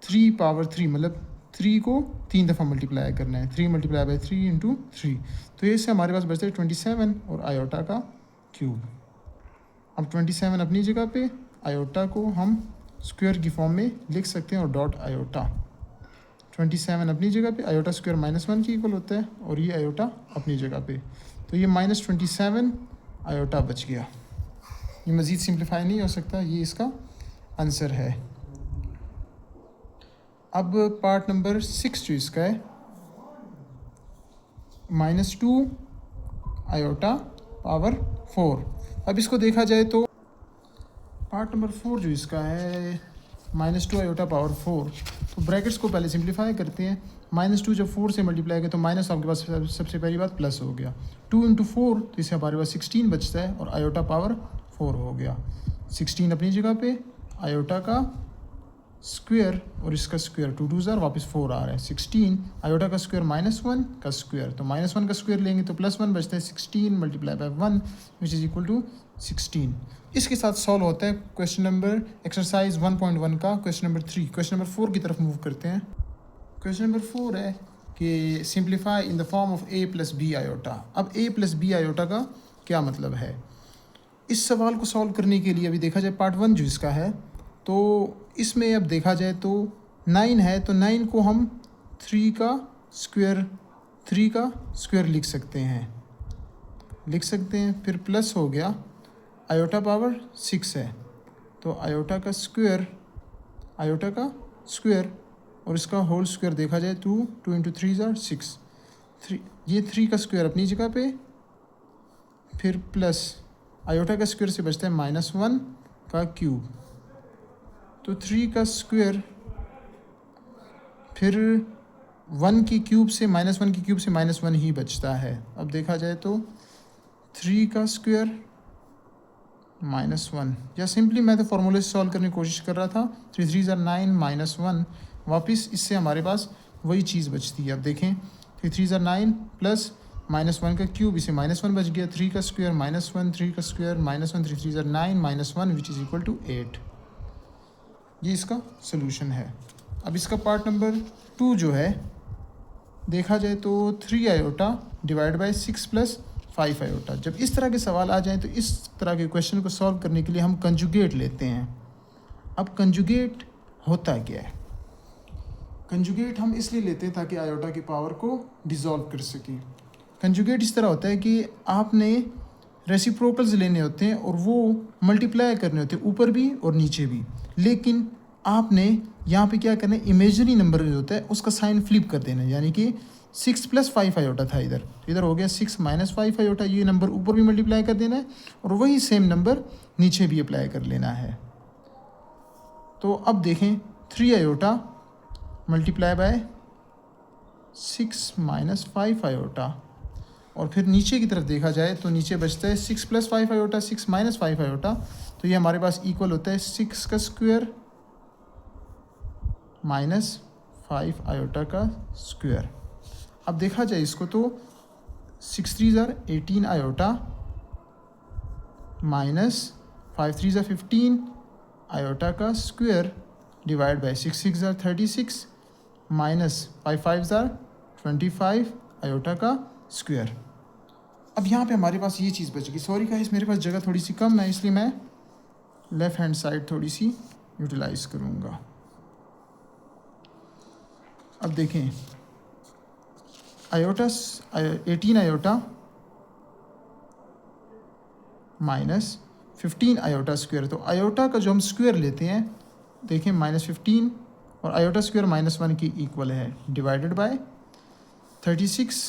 3 पावर 3 मतलब 3 को 3 दफ़ा मल्टीप्लाई करना है। 3 × 3 × 3। तो ये इससे हमारे पास बचता है 27 और आयोटा का क्यूब। अब 27 अपनी जगह पे, आयोटा को हम स्क्वायर की फॉर्म में लिख सकते हैं और डॉट आयोटा। 27 अपनी जगह पे, आयोटा स्क्वायर -1 की इक्वल होता है और ये आयोटा अपनी जगह पे। तो ये -27 आयोटा बच गया। ये मज़ीद सिंप्लीफाई नहीं हो सकता, ये इसका आंसर है। अब पार्ट नंबर 6 जो इसका है, -2 आयोटा पावर 4। अब इसको देखा जाए तो पार्ट नंबर 4 जो इसका है, -2 आयोटा पावर 4। तो ब्रैकेट्स को पहले सिंप्लीफाई करते हैं। -2 जब 4 से मल्टीप्लाई करें तो माइनस आपके पास सबसे पहली बात प्लस हो गया। 2 × 4 तो इससे हमारे पास 16 बचता है और आयोटा पावर 4 हो गया। 16 अपनी जगह पे, आयोटा का स्क्वायर और इसका स्क्वायर, 2 × 2 वापस 4 आ रहा है। 16 आयोटा का स्क्वायर -1 का स्क्वायर, तो -1 का स्क्वायर लेंगे तो +1 बचता है। 16 × 1 विच इज़ इक्वल टू 16। इसके साथ सॉल्व होता है क्वेश्चन नंबर एक्सरसाइज 1.1 का क्वेश्चन नंबर 3। क्वेश्चन नंबर 4 की तरफ मूव करते हैं। क्वेश्चन नंबर 4 है कि simplify in the form of a + b iota. अब a + b आयोटा का क्या मतलब है। इस सवाल को सॉल्व करने के लिए अभी देखा जाए पार्ट 1 जो इसका है, तो इसमें अब देखा जाए तो 9 है, तो 9 को हम 3 का स्क्वायर लिख सकते हैं। फिर प्लस हो गया, आयोटा पावर 6 है, तो आयोटा का स्क्वायर और इसका होल स्क्वायर देखा जाए 2 × 3 = 6। ये 3 का स्क्वायर अपनी जगह पे, फिर प्लस आयोटा का स्क्वायर से बचता है -1 का क्यूब। तो 3 का स्क्वायर, फिर 1 की क्यूब से -1 की क्यूब से -1 ही बचता है। अब देखा जाए तो 3 का स्क्वायर -1, या सिंपली मैं तो फार्मूले से सॉल्व करने की कोशिश कर रहा था। 3 × 3 = 9 -1, वापस इससे हमारे पास वही चीज़ बचती है। अब देखें 3 × 3 = 9 प्लस -1 का क्यूब, इसे -1 बच गया। 3 का स्क्वायर -1, 3 का square -1, 3 × 3 = 9 -1 which is equal to 8। ये इसका सोल्यूशन है। अब इसका पार्ट नंबर 2 जो है, देखा जाए तो 3 आयोटा डिवाइड बाय 6 + 5 आयोटा। जब इस तरह के सवाल आ जाएं तो इस तरह के क्वेश्चन को सॉल्व करने के लिए हम कंजुगेट लेते हैं। अब कंजुगेट होता क्या है, कंजुगेट हम इसलिए लेते हैं ताकि आयोटा की पावर को डिसॉल्व कर सकें। कंजुगेट इस तरह होता है कि आपने रेसिप्रोकल्स लेने होते हैं और वो मल्टीप्लाई करने होते हैं ऊपर भी और नीचे भी, लेकिन आपने यहाँ पे क्या करना है, इमेजरी नंबर जो होता है उसका साइन फ्लिप कर देना है, यानी कि 6 + 5 आयोटा था इधर, तो इधर हो गया 6 - 5 आयोटा। ये नंबर ऊपर भी मल्टीप्लाई कर देना है और वही सेम नंबर नीचे भी अप्लाई कर लेना है। तो अब देखें 3 आयोटा मल्टीप्लाई बाय 6 - 5 आयोटा, और फिर नीचे की तरफ देखा जाए तो नीचे बचता है 6 + 5 आयोटा, 6 - 5 आयोटा, तो ये हमारे पास इक्वल होता है 6 का स्क्वायर माइनस 5 आयोटा का स्क्वायर। अब देखा जाए इसको तो 6 3 ज़ार 18 आयोटा माइनस 5 3 ज़ार 15 आयोटा का स्क्वायर डिवाइड बाय 6 6 ज़ार 36 माइनस 5 5 ज़ार 25 आयोटा का स्क्वायर। अब यहाँ पे हमारे पास ये चीज़ बच गई। सॉरी गाइस, मेरे पास जगह थोड़ी सी कम है, इसलिए मैं लेफ़्ट हैंड साइड थोड़ी सी यूटिलाइज करूँगा। अब देखें iota 18 iota minus 15 iota square, तो आयोटा का जो हम स्क्वायर लेते हैं देखें -15 और आयोटा स्क्वायर -1 की इक्वल है, डिवाइडेड बाय 36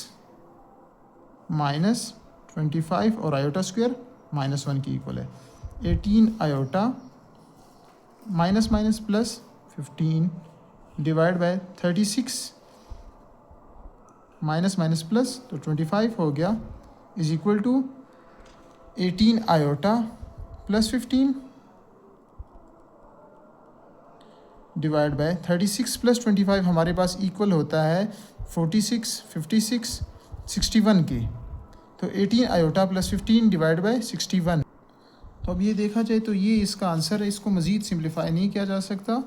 माइनस 25 और आयोटा स्क्वायर -1 की इक्वल है। 18 iota minus minus plus 15 divide by 36 minus minus plus, तो 25 हो गया, is equal to 18 iota plus 15 divide by 36 + 25 हमारे पास इक्वल होता है 46 56 61 के, तो 18 आयोटा प्लस 15 डिवाइड बाय 61। तो अब ये देखा जाए तो ये इसका आंसर है, इसको मज़ीद सिंप्लीफाई नहीं किया जा सकता।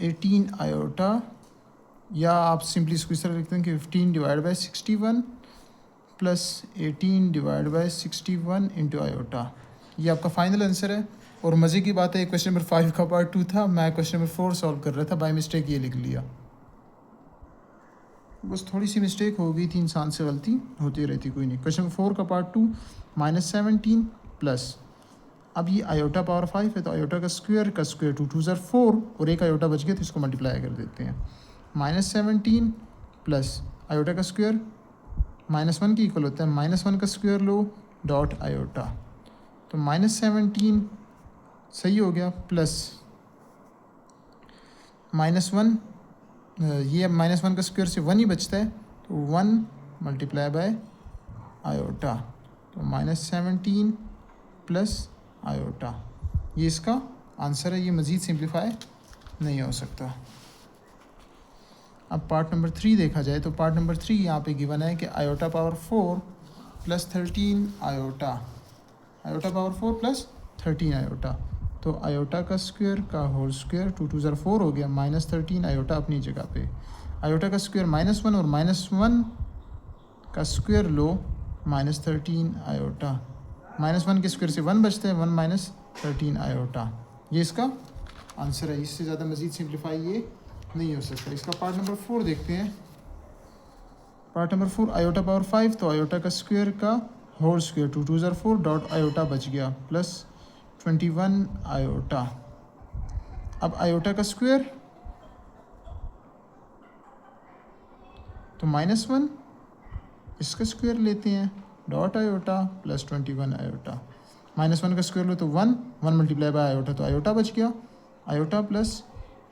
18 आयोटा, या आप सिंपली इसको इस तरह लिखते हैं कि 15 divide bye 61 plus 18 divide by 61 into iota, ये आपका फाइनल आंसर है। और मज़े की बात है, क्वेश्चन नंबर 5 का पार्ट 2 था, मैं क्वेश्चन नंबर 4 सॉल्व कर रहा था, बाय मिस्टेक ये लिख लिया। बस थोड़ी सी मिस्टेक हो गई थी, इंसान से गलती होती रहती, कोई नहीं। क्वेश्चन नंबर 4 का पार्ट 2 -17 प्लस, अब ये आयोटा पावर 5 है तो आयोटा का स्क्वायर 2 2 ज़ार 4 और एक आयोटा बच गया तो इसको मल्टीप्लाई कर देते हैं। -17 प्लस आयोटा का स्क्वायर -1 की इक्वल होता है, -1 का स्क्वायर लो डॉट आयोटा, तो -17 सही हो गया, प्लस -1, ये -1 का स्क्वायर से 1 ही बचता है, तो 1 मल्टीप्लाई बाय आयोटा, तो -17 प्लस आयोटा, ये इसका आंसर है। ये मज़ीद सिंप्लीफाई नहीं हो सकता। अब पार्ट नंबर 3 देखा जाए तो पार्ट नंबर 3 यहाँ पे गिवन है कि iota power 4 plus 13 iota, iota power 4 plus 13 iota, तो आयोटा का स्क्वायर का होल स्क्वायर 2 2 ज़ार 4 हो गया, -13 आयोटा अपनी जगह पे, आयोटा का स्क्वायर -1 और -1 का स्क्वायर लो -13 आयोटा, -1 के स्क्वायर से 1 बचता है, 1 - 13 आयोटा, ये इसका आंसर है। इससे ज़्यादा मज़ीद सिंप्लीफाई ये नहीं हो सकता। इसका पार्ट नंबर 4 देखते हैं। पार्ट नंबर 4 आयोटा पावर 5, तो आयोटा का स्क्वायर का होल स्क्वायर 2 2 ज़ार 4 डॉट आयोटा बच गया, प्लस 21 आयोटा। अब आयोटा का स्क्वायर तो -1, इसका स्क्वायर लेते हैं डॉट आयोटा प्लस 21 आयोटा, -1 का स्क्वायर लो तो 1 मल्टीप्लाई बाय आयोटा, तो आयोटा बच गया, आयोटा प्लस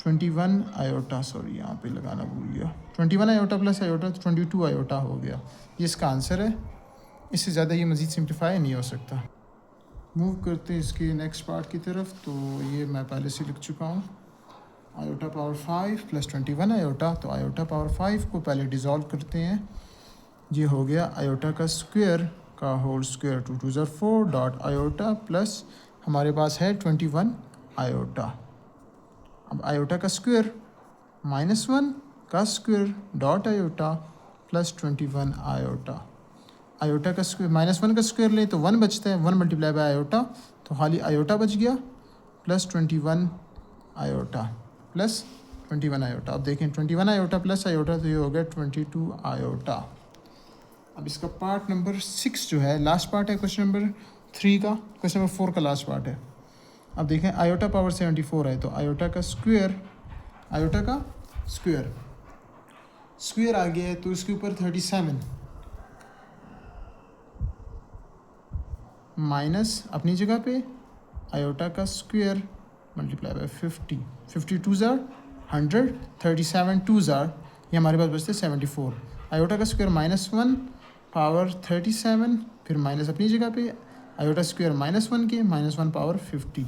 21 आयोटा, सॉरी यहाँ पे लगाना भूल गया, 21 आयोटा प्लस आयोटा 22 आयोटा हो गया, ये इसका आंसर है। इससे ज़्यादा ये मज़ीद सिंप्लीफाई नहीं हो सकता। मूव करते हैं इसके नेक्स्ट पार्ट की तरफ। तो ये मैं पहले से लिख चुका हूँ, आयोटा पावर 5 प्लस 21 आयोटा, तो आयोटा पावर 5 को पहले डिज़ोल्व करते हैं, ये हो गया आयोटा का स्क्वायर का होल स्क्वायर 2 2 ज़ार 4 डॉट आयोटा प्लस हमारे पास है 21 आयोटा। अब आयोटा का स्क्वायर -1 का square dot iota plus 21 iota, iota का स्क्वायर -1 का स्क्वायर ले तो 1 बचता है, 1 मल्टीप्लाई बाय आयोटा, तो खाली आयोटा बच गया, प्लस 21 आयोटा प्लस 21 आयोटा। अब देखें 21 आयोटा प्लस आयोटा, तो ये हो गया 22 आयोटा। अब इसका पार्ट नंबर 6 जो है लास्ट पार्ट है क्वेश्चन नंबर 3 का, क्वेश्चन नंबर 4 का लास्ट पार्ट है। अब देखें आयोटा पावर 74 है, तो आयोटा का स्क्वायर आ गया है, तो इसके ऊपर 37 माइनस अपनी जगह पे आयोटा का स्क्वायर मल्टीप्लाई बाय 50 टू ज़ार 100, 37 टू ज़ार, ये हमारे पास बचते 74। आयोटा का स्क्वायर -1 पावर 37, फिर माइनस अपनी जगह पे आयोटा स्क्वायर -1 के -1 पावर 50,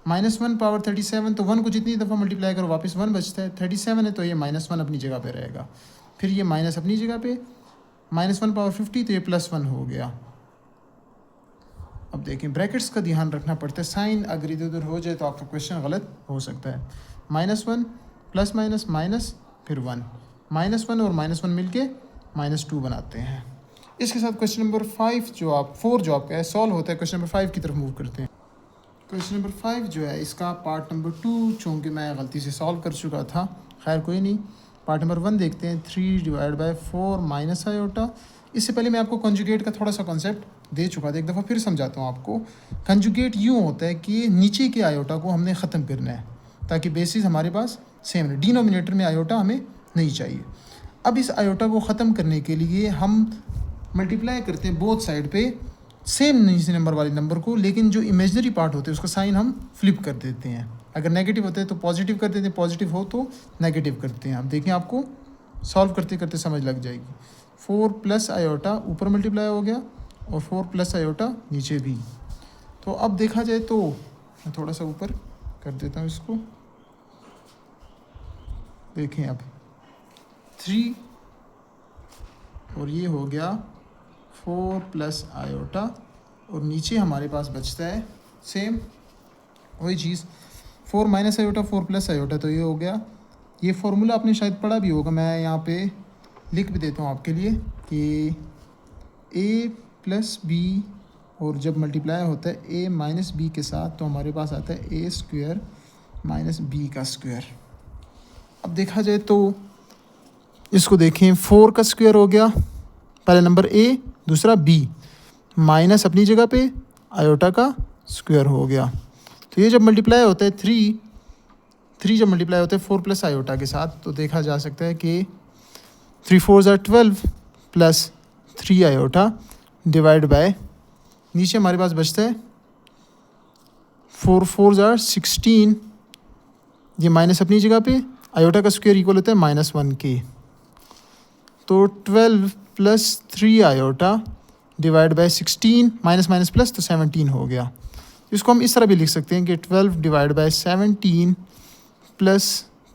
-1 पावर 37, तो 1 को जितनी दफ़ा मल्टीप्लाई करो वापस 1 बचता है। 37 है तो ये -1 अपनी जगह पे रहेगा, फिर ये माइनस अपनी जगह पे -1 पावर 50, तो ये +1 हो गया। अब देखें ब्रैकेट्स का ध्यान रखना पड़ता है, साइन अगर इधर उधर हो जाए तो आपका क्वेश्चन गलत हो सकता है। -1 प्लस माइनस माइनस फिर 1, -1 और -1 मिलके -2 बनाते हैं। इसके साथ क्वेश्चन नंबर 4 जो आपका है सॉल्व होता है। क्वेश्चन नंबर 5 की तरफ मूव करते हैं। क्वेश्चन नंबर 5 जो है इसका पार्ट नंबर 2 चूँकि मैं गलती से सॉल्व कर चुका था, खैर कोई नहीं। पार्ट नंबर 1 देखते हैं। 3 डिवाइड बाई 4 माइनस आयोटा। इससे पहले मैं आपको कंजुगेट का थोड़ा सा कॉन्सेप्ट दे चुका था, एक दफ़ा फिर समझाता हूँ आपको। कंजुगेट यूँ होता है कि नीचे के आयोटा को हमने ख़त्म करना है ताकि बेसिस हमारे पास सेम रहे, डिनोमिनेटर में आयोटा हमें नहीं चाहिए। अब इस आयोटा को ख़त्म करने के लिए हम मल्टीप्लाई करते हैं बोथ साइड पे सेम नीचे नंबर वाले नंबर को, लेकिन जो इमेजनरी पार्ट होते हैं उसका साइन हम फ्लिप कर देते हैं। अगर नेगेटिव होते हैं तो पॉजिटिव कर देते हैं, पॉजिटिव हो तो नेगेटिव करते हैं। अब देखें आपको सॉल्व करते करते समझ लग जाएगी। 4 प्लस आयोटा ऊपर मल्टीप्लाई हो गया और 4 प्लस आयोटा नीचे भी। तो अब देखा जाए तो मैं थोड़ा सा ऊपर कर देता हूँ इसको। देखें अब 3 और ये हो गया 4 प्लस आयोटा और नीचे हमारे पास बचता है सेम वही चीज़ 4 माइनस आयोटा 4 प्लस आयोटा। तो ये हो गया, ये फॉर्मूला आपने शायद पढ़ा भी होगा, मैं यहाँ पे लिख भी देता हूँ आपके लिए कि a प्लस बी और जब मल्टीप्लाई होता है a माइनस बी के साथ तो हमारे पास आता है a स्क्वायर माइनस बी का स्क्वायर। अब देखा जाए तो इसको देखें, 4 का स्क्वायर हो गया, पहले नंबर a दूसरा b, माइनस अपनी जगह पे आयोटा का स्क्वायर हो गया। तो ये जब मल्टीप्लाई होता है 3 जब मल्टीप्लाई होता है 4 प्लस आयोटा के साथ तो देखा जा सकता है कि 3 4 ज़ार 12 प्लस 3 आयोटा डिवाइड बाय नीचे हमारे पास बचता है 4 4 ज़ार 16, ये माइनस अपनी जगह पे आयोटा का स्क्वायर इक्वल होता है -1 के। तो 12 plus 3 iota divide bye 16, minus minus plus तो 17 हो गया। इसको हम इस तरह भी लिख सकते हैं कि 12 divide by 17 plus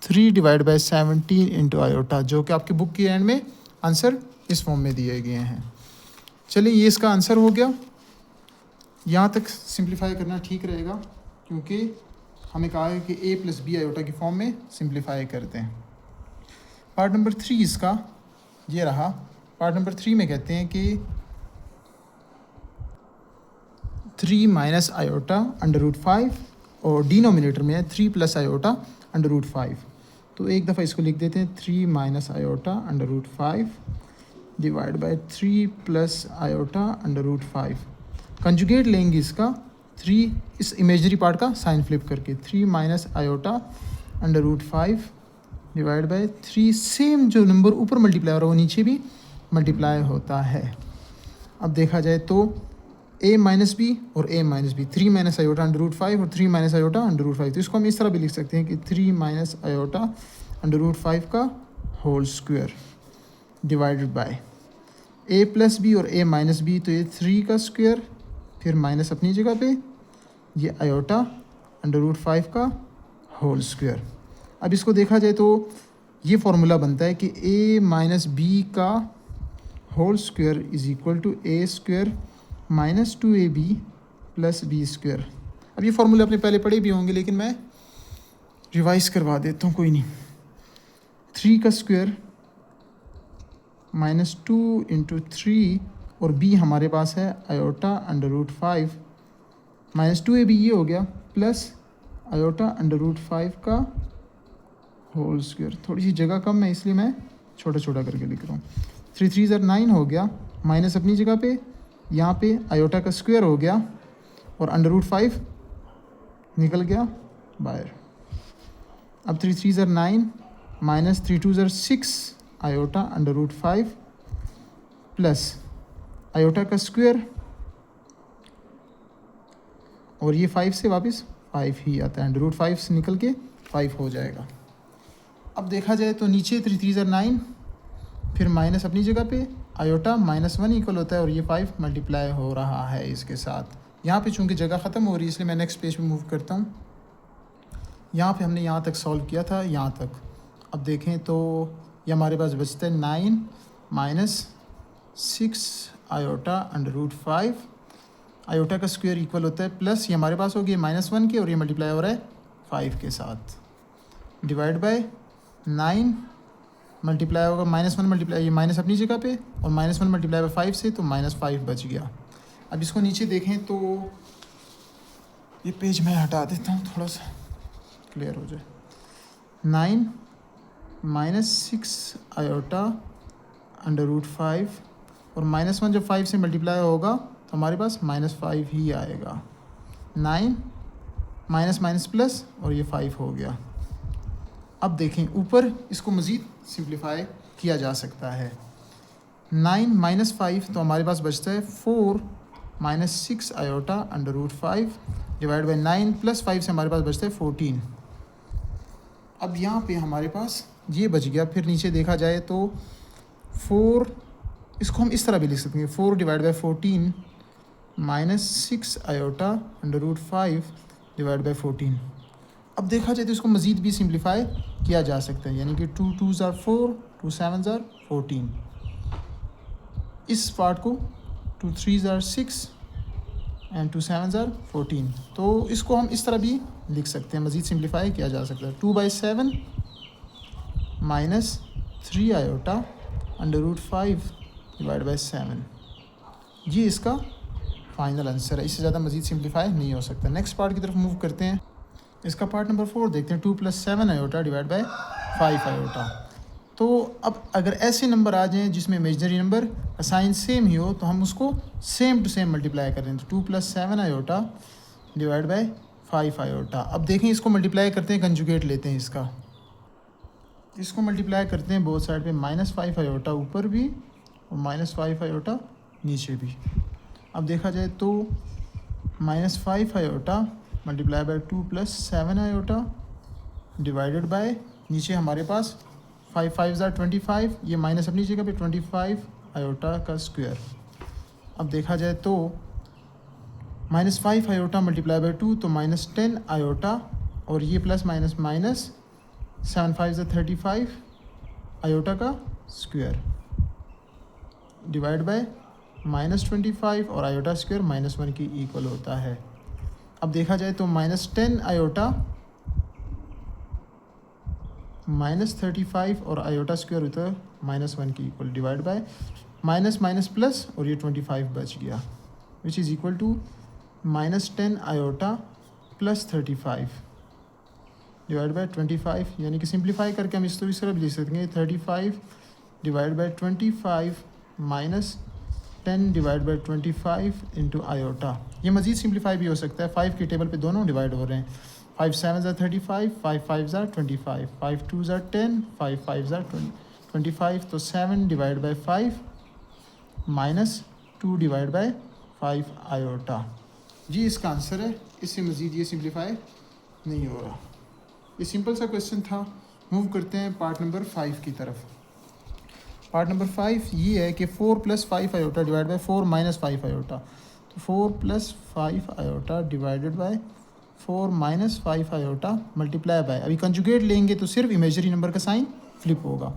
3 divide by 17 into iota, जो कि आपकी बुक की एंड में आंसर इस फॉर्म में दिए गए हैं। चलिए ये इसका आंसर हो गया। यहाँ तक सिंप्लीफाई करना ठीक रहेगा क्योंकि हमें कहा है कि a प्लस बी आयोटा की फॉर्म में सिंप्लीफाई करते हैं। पार्ट नंबर 3 इसका ये रहा। पार्ट नंबर 3 में कहते हैं कि 3 माइनस आयोटा √5 और डिनोमिनेटर में है 3 प्लस आयोटा √5। तो एक दफ़ा इसको लिख देते हैं 3 minus iota √5 divide by 3 plus iota √5। Conjugate लेंगे इसका 3 इस इमेजरी पार्ट का साइन फ्लिप करके 3 minus iota √5 divide by 3, same जो नंबर ऊपर मल्टीप्लाई हो रहा है वो नीचे भी मल्टीप्लाई होता है। अब देखा जाए तो a माइनस बी और a minus b, 3 minus iota √5 और 3 माइनस आयोटा √5। तो इसको हम इस तरह भी लिख सकते हैं कि 3 माइनस आयोटा √5 का whole square divided by a plus b और a माइनस बी, तो ये 3 का स्क्वायर फिर माइनस अपनी जगह पे ये आयोटा √5 का होल स्क्वायर। अब इसको देखा जाए तो ये फॉर्मूला बनता है कि a माइनस बी का whole square is equal to a square minus 2ab plus b square. अब ये फॉर्मूले आपने पहले पढ़े भी होंगे लेकिन मैं रिवाइज करवा देता हूँ, कोई नहीं। 3 का स्क्वायर -2 इंटू 3 और b हमारे पास है आयोटा √5 -2ab ये हो गया प्लस आयोटा √5 का होल स्क्वायर। थोड़ी सी जगह कम है इसलिए मैं छोटा छोटा करके लिख रहा हूँ। 3 3 ज़र 9 हो गया, माइनस अपनी जगह पे, यहाँ पे आयोटा का स्क्वायर हो गया और √5 निकल गया बाहर। अब 3 3 ज़र 9 माइनस 3 2 ज़र 6 आयोटा √5 प्लस आयोटा का स्क्वायर और ये 5 से वापस 5 ही आता है, √5 से निकल के 5 हो जाएगा। अब देखा जाए तो नीचे 3 3 ज़र 9 फिर माइनस अपनी जगह पे, आयोटा -1 इक्वल होता है और ये 5 मल्टीप्लाई हो रहा है इसके साथ। यहाँ पे चूँकि जगह ख़त्म हो रही है इसलिए मैं नेक्स्ट पेज पे मूव करता हूँ। यहाँ पे हमने यहाँ तक सॉल्व किया था, यहाँ तक। अब देखें तो ये हमारे पास बचता है 9 माइनस 6 आयोटा √5, आयोटा का स्क्वायर इक्वल होता है प्लस ये हमारे पास हो गया -1 के और ये मल्टीप्लाई हो रहा है 5 के साथ, डिवाइड बाय 9 मल्टीप्लाई होगा -1 मल्टीप्लाई, ये माइनस अपनी जगह पे और -1 मल्टीप्लाई बाय 5 से तो -5 बच गया। अब इसको नीचे देखें तो ये पेज मैं हटा देता हूँ थोड़ा सा क्लियर हो जाए। 9 माइनस 6 आयोटा √5 और -1 जब 5 से मल्टीप्लाई होगा तो हमारे पास -5 ही आएगा। 9 माइनस माइनस प्लस और ये 5 हो गया। अब देखें ऊपर इसको मज़ीद सिंप्लीफाई किया जा सकता है। 9 माइनस 5 तो हमारे पास बचता है 4 minus 6 iota √5 divide by 9 plus 5 से हमारे पास बचता है 14। अब यहाँ पे हमारे पास ये बच गया। फिर नीचे देखा जाए तो 4, इसको हम इस तरह भी लिख सकते हैं, 4 divide by 14 minus 6 iota √5 divide by 14। अब देखा जाए तो इसको मज़ीद भी सिंप्लीफाई किया जा सकता है, यानी कि 2 2 ज़ार 4, 2 7 ज़ार 14। इस पार्ट को 2 3 ज़ार 6 एंड 2 7 ज़ार 14। तो इसको हम इस तरह भी लिख सकते हैं, मज़ीद सिंप्लीफाई किया जा सकता है। 2/7 माइनस 3 आयोटा √5 डिवाइड बाई 7, ये इसका फाइनल आंसर है। इससे ज़्यादा मज़ीद सिंप्लीफाई नहीं हो सकता। नेक्स्ट पार्ट की तरफ मूव करते हैं। इसका पार्ट नंबर 4 देखते हैं। 2 + 7 आयोटा डिवाइड बाई 5 आयोटा। तो अब अगर ऐसे नंबर आ जाएं जिसमें इमेजनरी नंबर का साइन सेम ही हो तो हम उसको सेम टू सेम मल्टीप्लाई करें। तो 2 + 7 आयोटा डिवाइड बाई 5 आयोटा। अब देखें इसको मल्टीप्लाई करते हैं, कंजुगेट लेते हैं इसको मल्टीप्लाई करते हैं बोथ साइड पे, -5 आयोटा ऊपर भी और -5 आयोटा नीचे भी। अब देखा जाए तो -5 iota multiply by 2 + 7 iota divided by, नीचे हमारे पास 5 5 ज़ार 25, ये माइनस अपनी जगह पे 25 आयोटा का स्क्वायर। अब देखा जाए तो -5 आयोटा मल्टीप्लाई बाय 2 तो -10 आयोटा और ये प्लस माइनस माइनस 7 5 ज़ार 35 आयोटा का स्क्वायर डिवाइड बाय -25 और आयोटा स्क्वायर -1 की इक्वल होता है। अब देखा जाए तो -10 आयोटा -35 और आयोटा स्क्वायर होता है -1 की equal, divide by minus minus plus और ये 25 बच गया, which is equal to -10 iota plus 35 divide by 25, यानी कि सिंप्लीफाई करके हम इस तरह भी लिख सकते हैं 35 divide by 25 minus 10 divide by 25 into iota. ये मज़ीद सिंप्लीफाई भी हो सकता है, 5 के टेबल पे दोनों डिवाइड हो रहे हैं। 5 7 ज़ार 35, 5 5 ज़ार 25, 5 2 ज़ार 10, 5 5 ज़ार 25, तो 7 divide by 5 minus 2 divide by 5 iota. जी इसका आंसर है। इससे मज़ीद ये सिंप्लीफाई नहीं हो रहा। ये सिंपल सा क्वेश्चन था। मूव करते हैं पार्ट नंबर 5 की तरफ। पार्ट नंबर 5 ये है कि 4 + 5 आयोटा डिवाइड बाई 4 - 5 आयोटा। तो 4 + 5 iota divided by 4 - 5 iota multiply by, अभी कंजुगेट लेंगे तो सिर्फ इमेजरी नंबर का साइन फ्लिप होगा।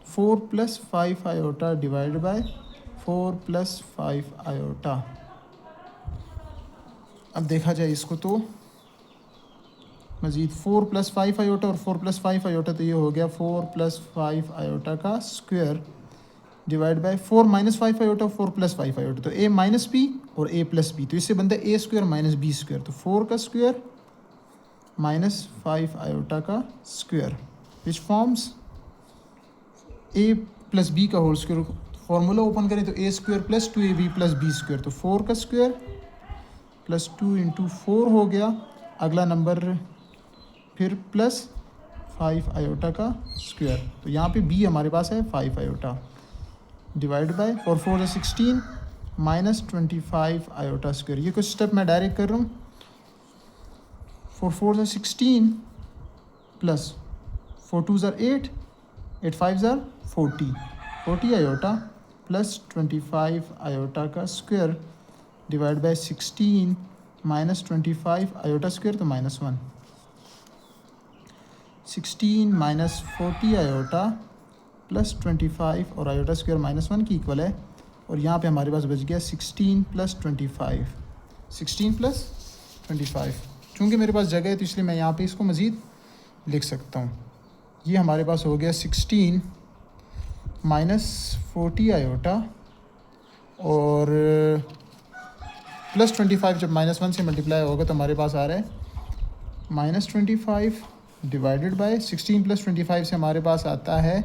4 + 5 आयोटा डिवाइड बाय 4 + 5 आयोटा। अब देखा जाए इसको तो मज़ीद 4 + 5 आयोटा और 4 + 5 आयोटा, तो ये हो गया 4 + 5 आयोटा का square divide bye 4 - 5 iota 4 + 5 iota, तो a - b और a + b, तो इससे बनता है a² - b², तो 4 का स्क्वायर -5 आयोटा का square, which forms a plus b का होल स्क्वायर फार्मूला ओपन करें तो a square plus 2ab plus b square, तो 4 का स्क्वायर प्लस 2 इंटू 4 हो गया। अगला नंबर फिर प्लस 5 आयोटा का स्क्वायर, तो यहाँ पे बी हमारे पास है 5 iota divide bye 4 4 16 minus 25 iota square. ये कुछ स्टेप मैं डायरेक्ट कर रहा हूँ। 4 4 16 प्लस 4 2 8, 8 5 40 आयोटा प्लस 25 आयोटा का square divide bye 16 minus 25 iota square, तो -1। 16 माइनस 40 आयोटा प्लस 25 और आयोटा स्क्वायर -1 की इक्वल है। और यहाँ पे हमारे पास बच गया 16 प्लस 25, 16 प्लस 25। चूँकि मेरे पास जगह है तो इसलिए मैं यहाँ पे इसको मज़ीद लिख सकता हूँ। ये हमारे पास हो गया 16 माइनस 40 आयोटा और प्लस 25, जब -1 से मल्टीप्लाई होगा तो हमारे पास आ रहा है -25 डिवाइडेड बाय 16 प्लस 25 से हमारे पास आता है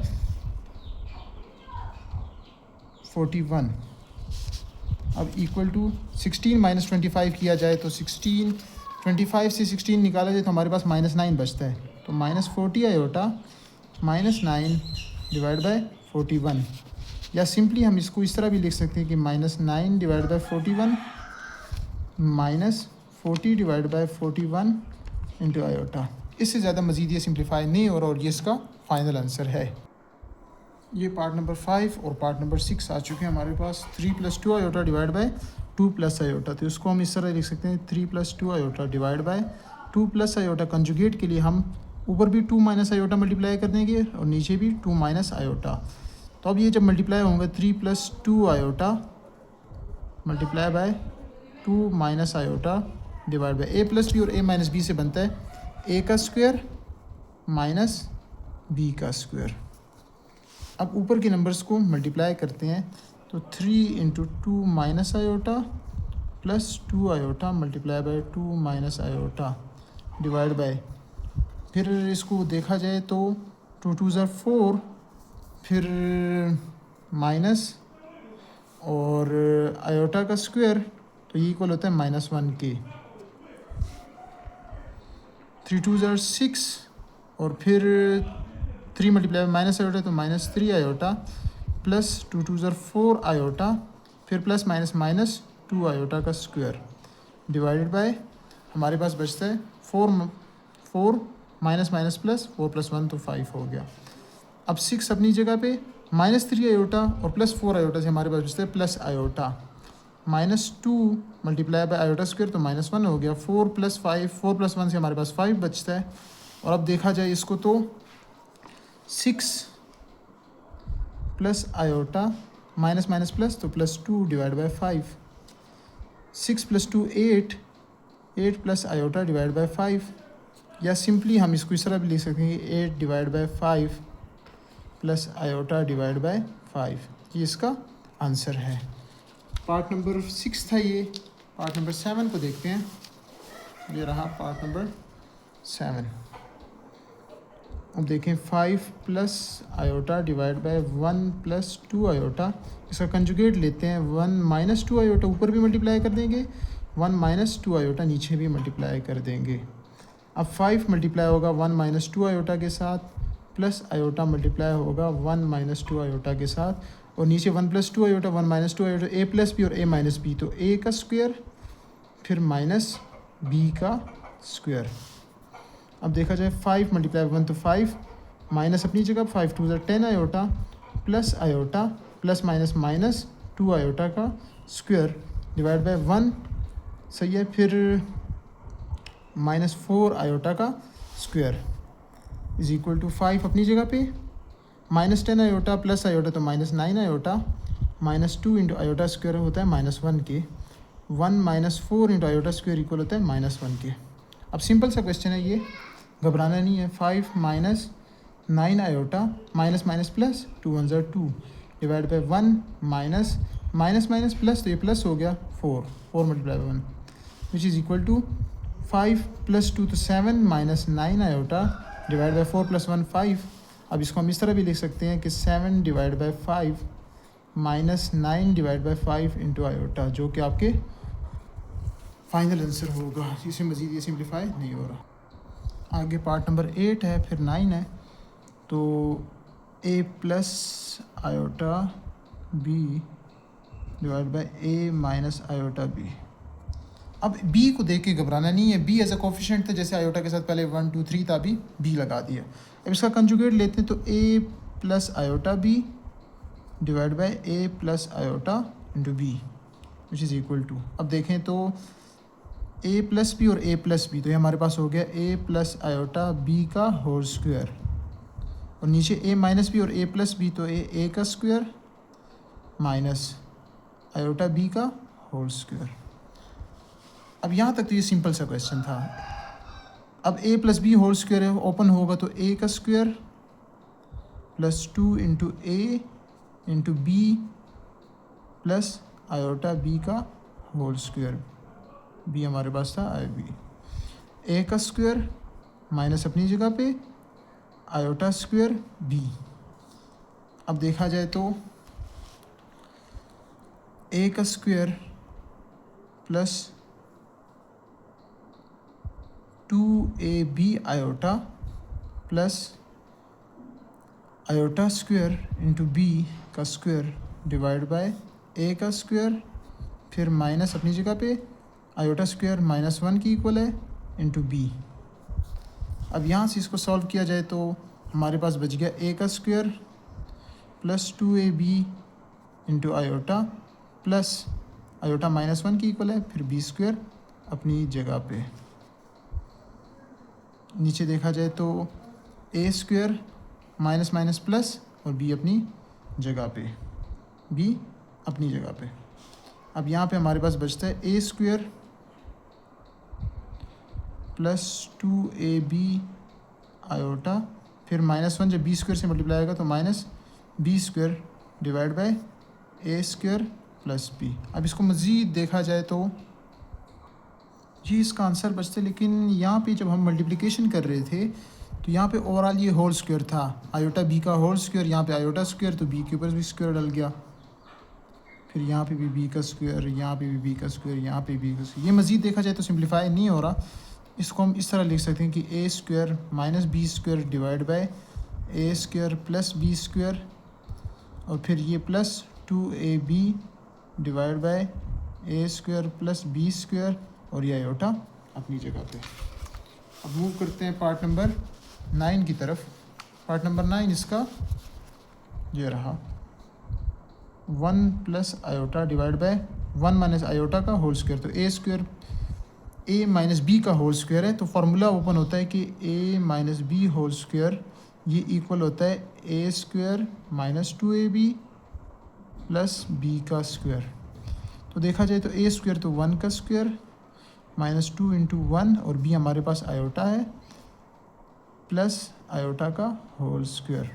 41। अब इक्वल टू 16 माइनस 25 किया जाए तो 16, 25 से 16 निकाला जाए तो हमारे पास -9 बचता है, तो -40 आयोटा -9 डिवाइड बाय 41। या सिंपली हम इसको इस तरह भी लिख सकते हैं कि -9 divide by 41 minus 40 divide by 41 into iota. इससे ज़्यादा मज़ीद ये सिंप्लीफाई नहीं हो रहा और ये इसका फाइनल आंसर है। ये पार्ट नंबर 5 और पार्ट नंबर 6 आ चुके हैं हमारे पास। 3 + 2 आयोटा डिवाइड बाय 2 + आयोटा, तो इसको हम इस तरह लिख सकते हैं 3 + 2 iota divide bye 2 + iota. Conjugate के लिए हम ऊपर भी 2 - आयोटा मल्टीप्लाई कर देंगे और नीचे भी 2 - आयोटा। तो अब ये जब मल्टीप्लाई होंगे 3 + 2 iota multiply by 2 - iota divide bye a + b, और a - b से बनता है a का स्क्वायर माइनस b का स्क्वायर। अब ऊपर के नंबर्स को मल्टीप्लाई करते हैं तो 3 × 2 - iota plus 2 iota multiply by 2 - iota divide bye, फिर इसको देखा जाए तो 2 2 ज़ा 4, फिर माइनस और आयोटा का स्क्वायर, तो ये इक्वल होता है -1 के। 3 2 ज़ा 6 और फिर 3 मल्टीप्लाई माइनस आयोटा तो -3 आयोटा प्लस 2 2 ज़ा 4 आयोटा, फिर प्लस माइनस माइनस 2 आयोटा का स्क्वायर डिवाइडेड बाय हमारे पास बचता है 4 माइनस माइनस प्लस 4 + 1 तो 5 हो गया। अब 6 अपनी जगह पे -3 आयोटा और प्लस 4 आयोटा से हमारे पास बचता है plus iota, -2 multiply bye iota square तो -1 हो गया। 4 + 5, 4 + 1 से हमारे पास 5 बचता है। और अब देखा जाए इसको तो 6 plus iota minus minus plus तो +2 divide bye 5, 6 + 2 8, 8 plus iota divide bye 5। या सिंपली हम इसको इस तरह भी लिख सकते हैं कि 8 divide by 5 plus iota divide bye 5, ये इसका आंसर है। पार्ट नंबर 6 था ये। पार्ट नंबर 7 को देखते हैं। ये रहा पार्ट नंबर 7। अब देखें 5 plus iota divide by 1 + 2 iota, इसका कंजुगेट लेते हैं। 1 - 2 आयोटा ऊपर भी मल्टीप्लाई कर देंगे, 1 - 2 आयोटा नीचे भी मल्टीप्लाई कर देंगे। अब 5 मल्टीप्लाई होगा 1 - 2 आयोटा के साथ, प्लस आयोटा मल्टीप्लाई होगा 1 - 2 आयोटा के साथ, और नीचे 1 + 2 आयोटा 1 - 2 आयोटा a + b और a - b, तो a का स्क्वायर फिर माइनस b का स्क्वायर। अब देखा जाए 5 मल्टीप्लाई 1 तो 5, माइनस अपनी जगह 5 2 ज़ा 10 iota plus iota plus minus minus 2 iota का स्क्वायर डिवाइड बाय 1, सही है, फिर -4 आयोटा का स्क्वायर इज इक्वल टू 5 अपनी जगह पे, -10 आयोटा प्लस आयोटा तो -9 आयोटा, -2 इंटू आयोटा स्क्वायर होता है -1 के, 1 - 4 इंटू आयोटा स्क्वायर इक्वल होता है -1 के। अब सिंपल सा क्वेश्चन है ये, घबराना नहीं है। 5 - 9 आयोटा माइनस माइनस प्लस 2 1 ज़ा 2 divide by 1 minus minus minus plus, तो ये प्लस हो गया 4 multiply by 1 which is equal to 5 + 2 तो 7 - 9 आयोटा डिवाइड बाय 4 + 1 5, अब इसको हम इस तरह भी लिख सकते हैं कि 7 divide by 5 minus 9 divide by 5 into iota, जो कि आपके फाइनल आंसर होगा। इसे मज़ीद ये सिंप्लीफाई नहीं हो रहा। आगे पार्ट नंबर 8 है, फिर 9 है। तो a plus iota b divide by a minus iota b। अब b को देख के घबराना नहीं है, b एज अ कोफिशिएंट था, जैसे आयोटा के साथ पहले 1 2 3 था, अभी b लगा दिया। अब इसका कंजुगेट लेते हैं, तो a plus iota b divide by a plus iota into b which is equal to, अब देखें तो a प्लस बी और a प्लस बी, तो ये हमारे पास हो गया a प्लस आयोटा b का होल स्क्वायर, और नीचे a माइनस बी और a प्लस बी, तो a का स्क्वायर माइनस आयोटा b का होल स्क्वायर। अब यहाँ तक तो ये सिंपल सा क्वेश्चन था। अब a plus b whole square है, ओपन होगा तो a का square plus 2 into a into b plus iota b का होल स्क्वायर, b हमारे पास था i b, a का स्क्वायर माइनस अपनी जगह पे आयोटा स्क्वायर b। अब देखा जाए तो a का square plus 2ab iota plus iota square into b का स्क्वायर डिवाइड बाय a का स्क्वायर, फिर माइनस अपनी जगह पे आयोटा स्क्वायर माइनस 1 की इक्वल है इंटू b। अब यहाँ से इसको सॉल्व किया जाए तो हमारे पास बच गया a का square plus 2ab into iota plus iota minus 1 की इक्वल है, फिर b स्क्वायर अपनी जगह पे। नीचे देखा जाए तो a square minus minus plus और b अपनी जगह पे, b अपनी जगह पे। अब यहाँ पे हमारे पास बचता है a square plus 2ab iota, फिर माइनस 1 जब b स्क्वायर से मल्टीप्लाई आएगा तो minus b square divide bye a square plus b। अब इसको मज़ीद देखा जाए तो जी इसका आंसर बचता है, लेकिन यहाँ पे जब हम मल्टीप्लिकेशन कर रहे थे तो यहाँ पे ओवरऑल ये होल स्क्वायर था, आयोटा b का होल स्क्वायर, यहाँ पे आयोटा स्क्वायर, तो b के ऊपर भी स्क्वायर डल गया, फिर यहाँ पे भी b का स्क्वायर, यहाँ पे भी b का स्क्वायर, यहाँ पे b का स्क्वायर। ये मज़ीद देखा जाए तो सिंप्लीफाई नहीं हो रहा। इसको हम इस तरह लिख सकते हैं कि a square minus b square divide bye a square plus b square, और फिर ये plus 2ab divide by a square plus b square, और ये आयोटा अपनी जगह पे। अब मूव करते हैं पार्ट नंबर 9 की तरफ। पार्ट नंबर 9 इसका ये रहा 1 plus iota divide by 1 minus iota का होल स्क्वायर, तो a square a minus b का होल स्क्वायर है, तो फार्मूला ओपन होता है कि a minus b whole square ये इक्वल होता है a square minus 2ab plus b का स्क्वायर। तो देखा जाए तो a स्क्वायर तो 1 का स्क्वायर माइनस 2 इंटू 1, और b हमारे पास आयोटा है प्लस आयोटा का होल स्क्वायर।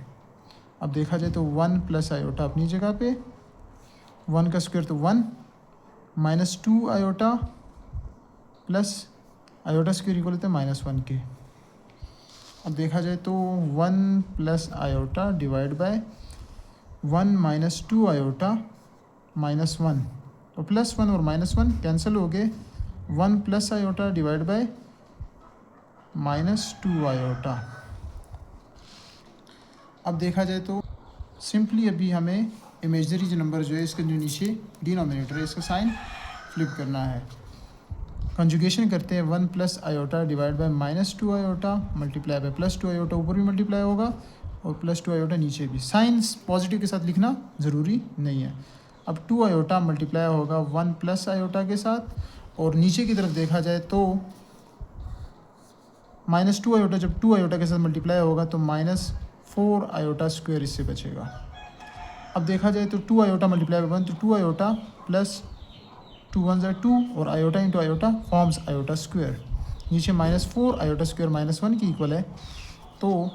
अब देखा जाए तो 1 प्लस आयोटा अपनी जगह पे, 1 का स्क्वायर तो 1 minus 2 iota plus iota square equal होता है माइनस 1 के। अब देखा जाए तो 1 plus iota divide by 1 minus 2 iota minus 1, तो प्लस 1 और माइनस 1 कैंसिल हो गए, 1 plus iota divide by minus 2 iota. अब देखा जाए तो सिंपली अभी हमें इमेजनरी जो नंबर जो है इसके जो नीचे डिनोमिनेटर है इसका साइन फ्लिप करना है। कंजुगेशन करते हैं, 1 plus iota divide by minus 2 iota multiply by plus 2 iota, ऊपर भी मल्टीप्लाई होगा और प्लस 2 आयोटा नीचे भी। साइंस पॉजिटिव के साथ लिखना ज़रूरी नहीं है। अब 2 आयोटा मल्टीप्लाई होगा 1 प्लस आयोटा के साथ, और नीचे की तरफ देखा जाए तो माइनस 2 आयोटा जब 2 आयोटा के साथ मल्टीप्लाई होगा तो माइनस 4 आयोटा स्क्वायर इससे बचेगा। अब देखा जाए तो 2 आयोटा मल्टीप्लाई बाय 1, तो 2 आयोटा प्लस 2 1 ज़ा 2, और iota into iota forms iota square. नीचे माइनस 4 आयोटा स्क्वायर माइनस 1 की इक्वल है, तो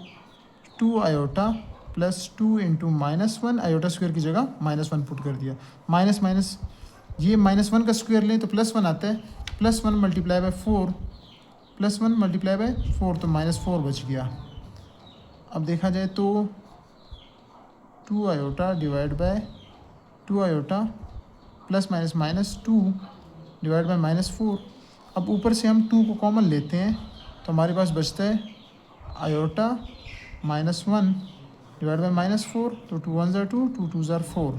2 iota plus 2 into minus 1, iota square की जगह माइनस 1 पुट कर दिया। माइनस माइनस ये माइनस 1 का स्क्वायर लें तो प्लस 1 आता है, plus 1 multiply by 4, plus 1 multiply by 4, तो माइनस 4 बच गया। अब देखा जाए तो 2 iota divide bye 2 iota plus minus minus 2 divide bye -4। अब ऊपर से हम 2 को कॉमन लेते हैं तो हमारे पास बचता है आयोटा -1 डिवाइड बाय -4। तो 2 1 ज़ार 2, 2 2 ज़ार 4।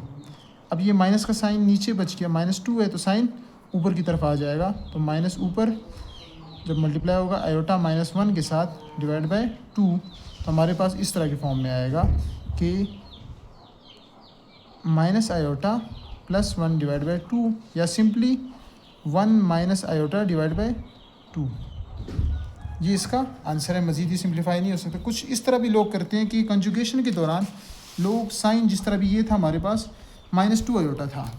अब ये माइनस का साइन नीचे बच गया, -2 है तो साइन ऊपर की तरफ आ जाएगा। तो माइनस ऊपर जब मल्टीप्लाई होगा आयोटा -1 के साथ डिवाइड बाय 2 तो हमारे पास इस तरह के फॉर्म में आएगा कि minus iota plus 1 divide by 2 या simply 1 minus iota divide bye 2। ये इसका आंसर है, मज़ीद ही सिंप्लीफाई नहीं हो सकता। कुछ इस तरह भी लोग करते हैं कि कंजुगेशन के दौरान लोग साइन जिस तरह भी ये था हमारे पास -2 आयोटा था।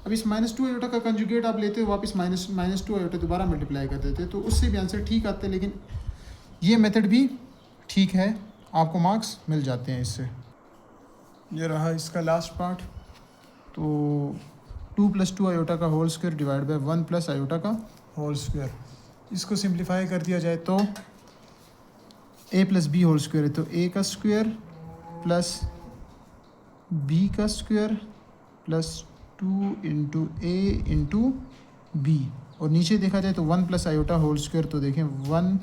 अब इस -2 आयोटा का कंजुगेट आप लेते हो वापस -2 आयोटा दोबारा मल्टीप्लाई कर देते तो उससे भी आंसर ठीक आते हैं, लेकिन ये मेथड भी ठीक है, आपको मार्क्स मिल जाते हैं इससे। ये रहा इसका लास्ट पार्ट। तो 2 + 2 आयोटा का whole square divide by 1 + iota का होल स्क्वायर, इसको सिंप्लीफाई कर दिया जाए तो a + b होल स्क्वायर है तो a का स्क्वायर प्लस b का स्क्वायर प्लस 2 × a × b। और नीचे देखा जाए तो 1 + आयोटा होल स्क्वायर, तो देखें 1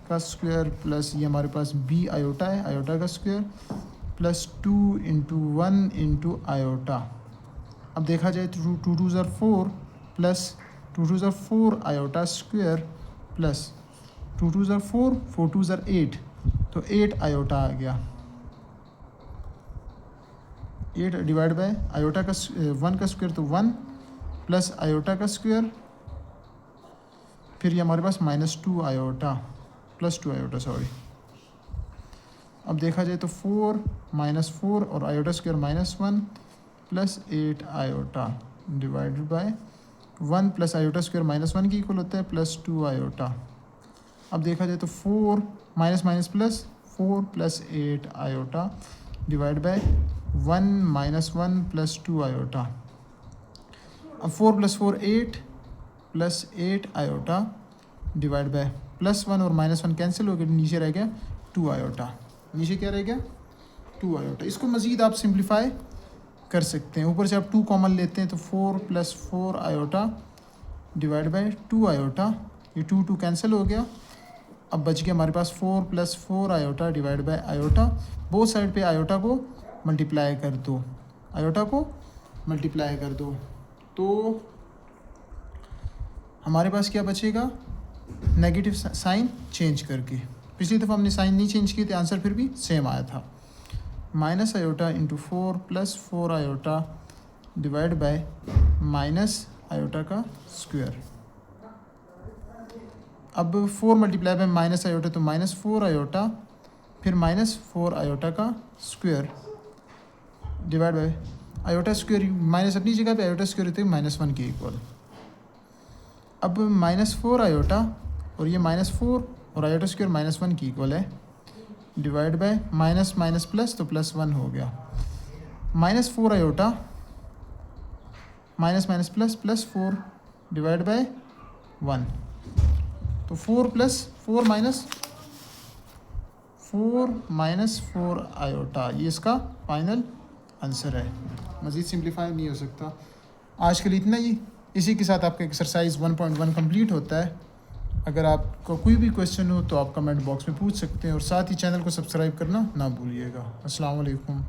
का स्क्वायर प्लस ये हमारे पास b आयोटा है, आयोटा का स्क्वायर प्लस 2 × 1 × आयोटा। अब देखा जाए तो 2 2 ज़ार 4 प्लस 2 2 ज़ार 4 आयोटा स्क्वायर प्लस 2 2 ज़ार 4 4 2 ज़ार 8 तो 8 आयोटा आ गया। 8 डिवाइड बाय आयोटा का 1 का स्क्वायर तो 1 प्लस आयोटा का स्क्वायर, फिर ये हमारे पास -2 आयोटा प्लस 2 आयोटा सॉरी। अब देखा जाए तो 4 -4 और iota square -1 plus 8 iota divided by 1 plus iota square -1 की इक्वल होता है प्लस 2 आयोटा। अब देखा जाए तो 4 minus minus plus 4 plus 8 iota divide by 1 - 1 plus 2 iota. अब 4 + 4 8 प्लस 8 आयोटा डिवाइड बाय +1 और -1 कैंसिल हो गया, नीचे रह गया 2 आयोटा। नीचे क्या रह गया 2 आयोटा। इसको मज़ीद आप सिंप्लीफाई कर सकते हैं, ऊपर से आप 2 कॉमन लेते हैं तो 4 + 4 आयोटा डिवाइड बाय 2 आयोटा, ये 2 2 कैंसिल हो गया। अब बच गया हमारे पास 4 + 4 iota divide bye iota. Both side पे आयोटा को मल्टीप्लाई कर दो, आयोटा को मल्टीप्लाई कर दो तो हमारे पास क्या बचेगा, नेगेटिव साइन चेंज करके। पिछली दफ़ा हमने साइन नहीं चेंज किए थे, आंसर फिर भी सेम आया था। Minus iota × 4 + 4 iota divide by minus iota का स्क्वायर। अब 4 मल्टीप्लाई बाय माइनस आयोटा तो -4 आयोटा, फिर -4 आयोटा का square divide bye iota square, minus अपनी जगह पे आयोटा स्क्वायर होते हैं -1 के इक्वल। अब -4 आयोटा और ये -4 और आयोटा स्क्वायर -1 की इक्वल है divide by minus minus plus तो +1 हो गया। -4 iota minus minus plus +4 divide by 1 तो 4 + 4 - 4 आयोटा, ये इसका फाइनल आंसर है। मज़ीद सिंप्लीफाई नहीं हो सकता। आज के लिए इतना ही। इसी के साथ आपका एक्सरसाइज 1.1 कंप्लीट होता है। अगर आपका कोई भी क्वेश्चन हो तो आप कमेंट बॉक्स में पूछ सकते हैं और साथ ही चैनल को सब्सक्राइब करना ना भूलिएगा। अस्सलाम वालेकुम।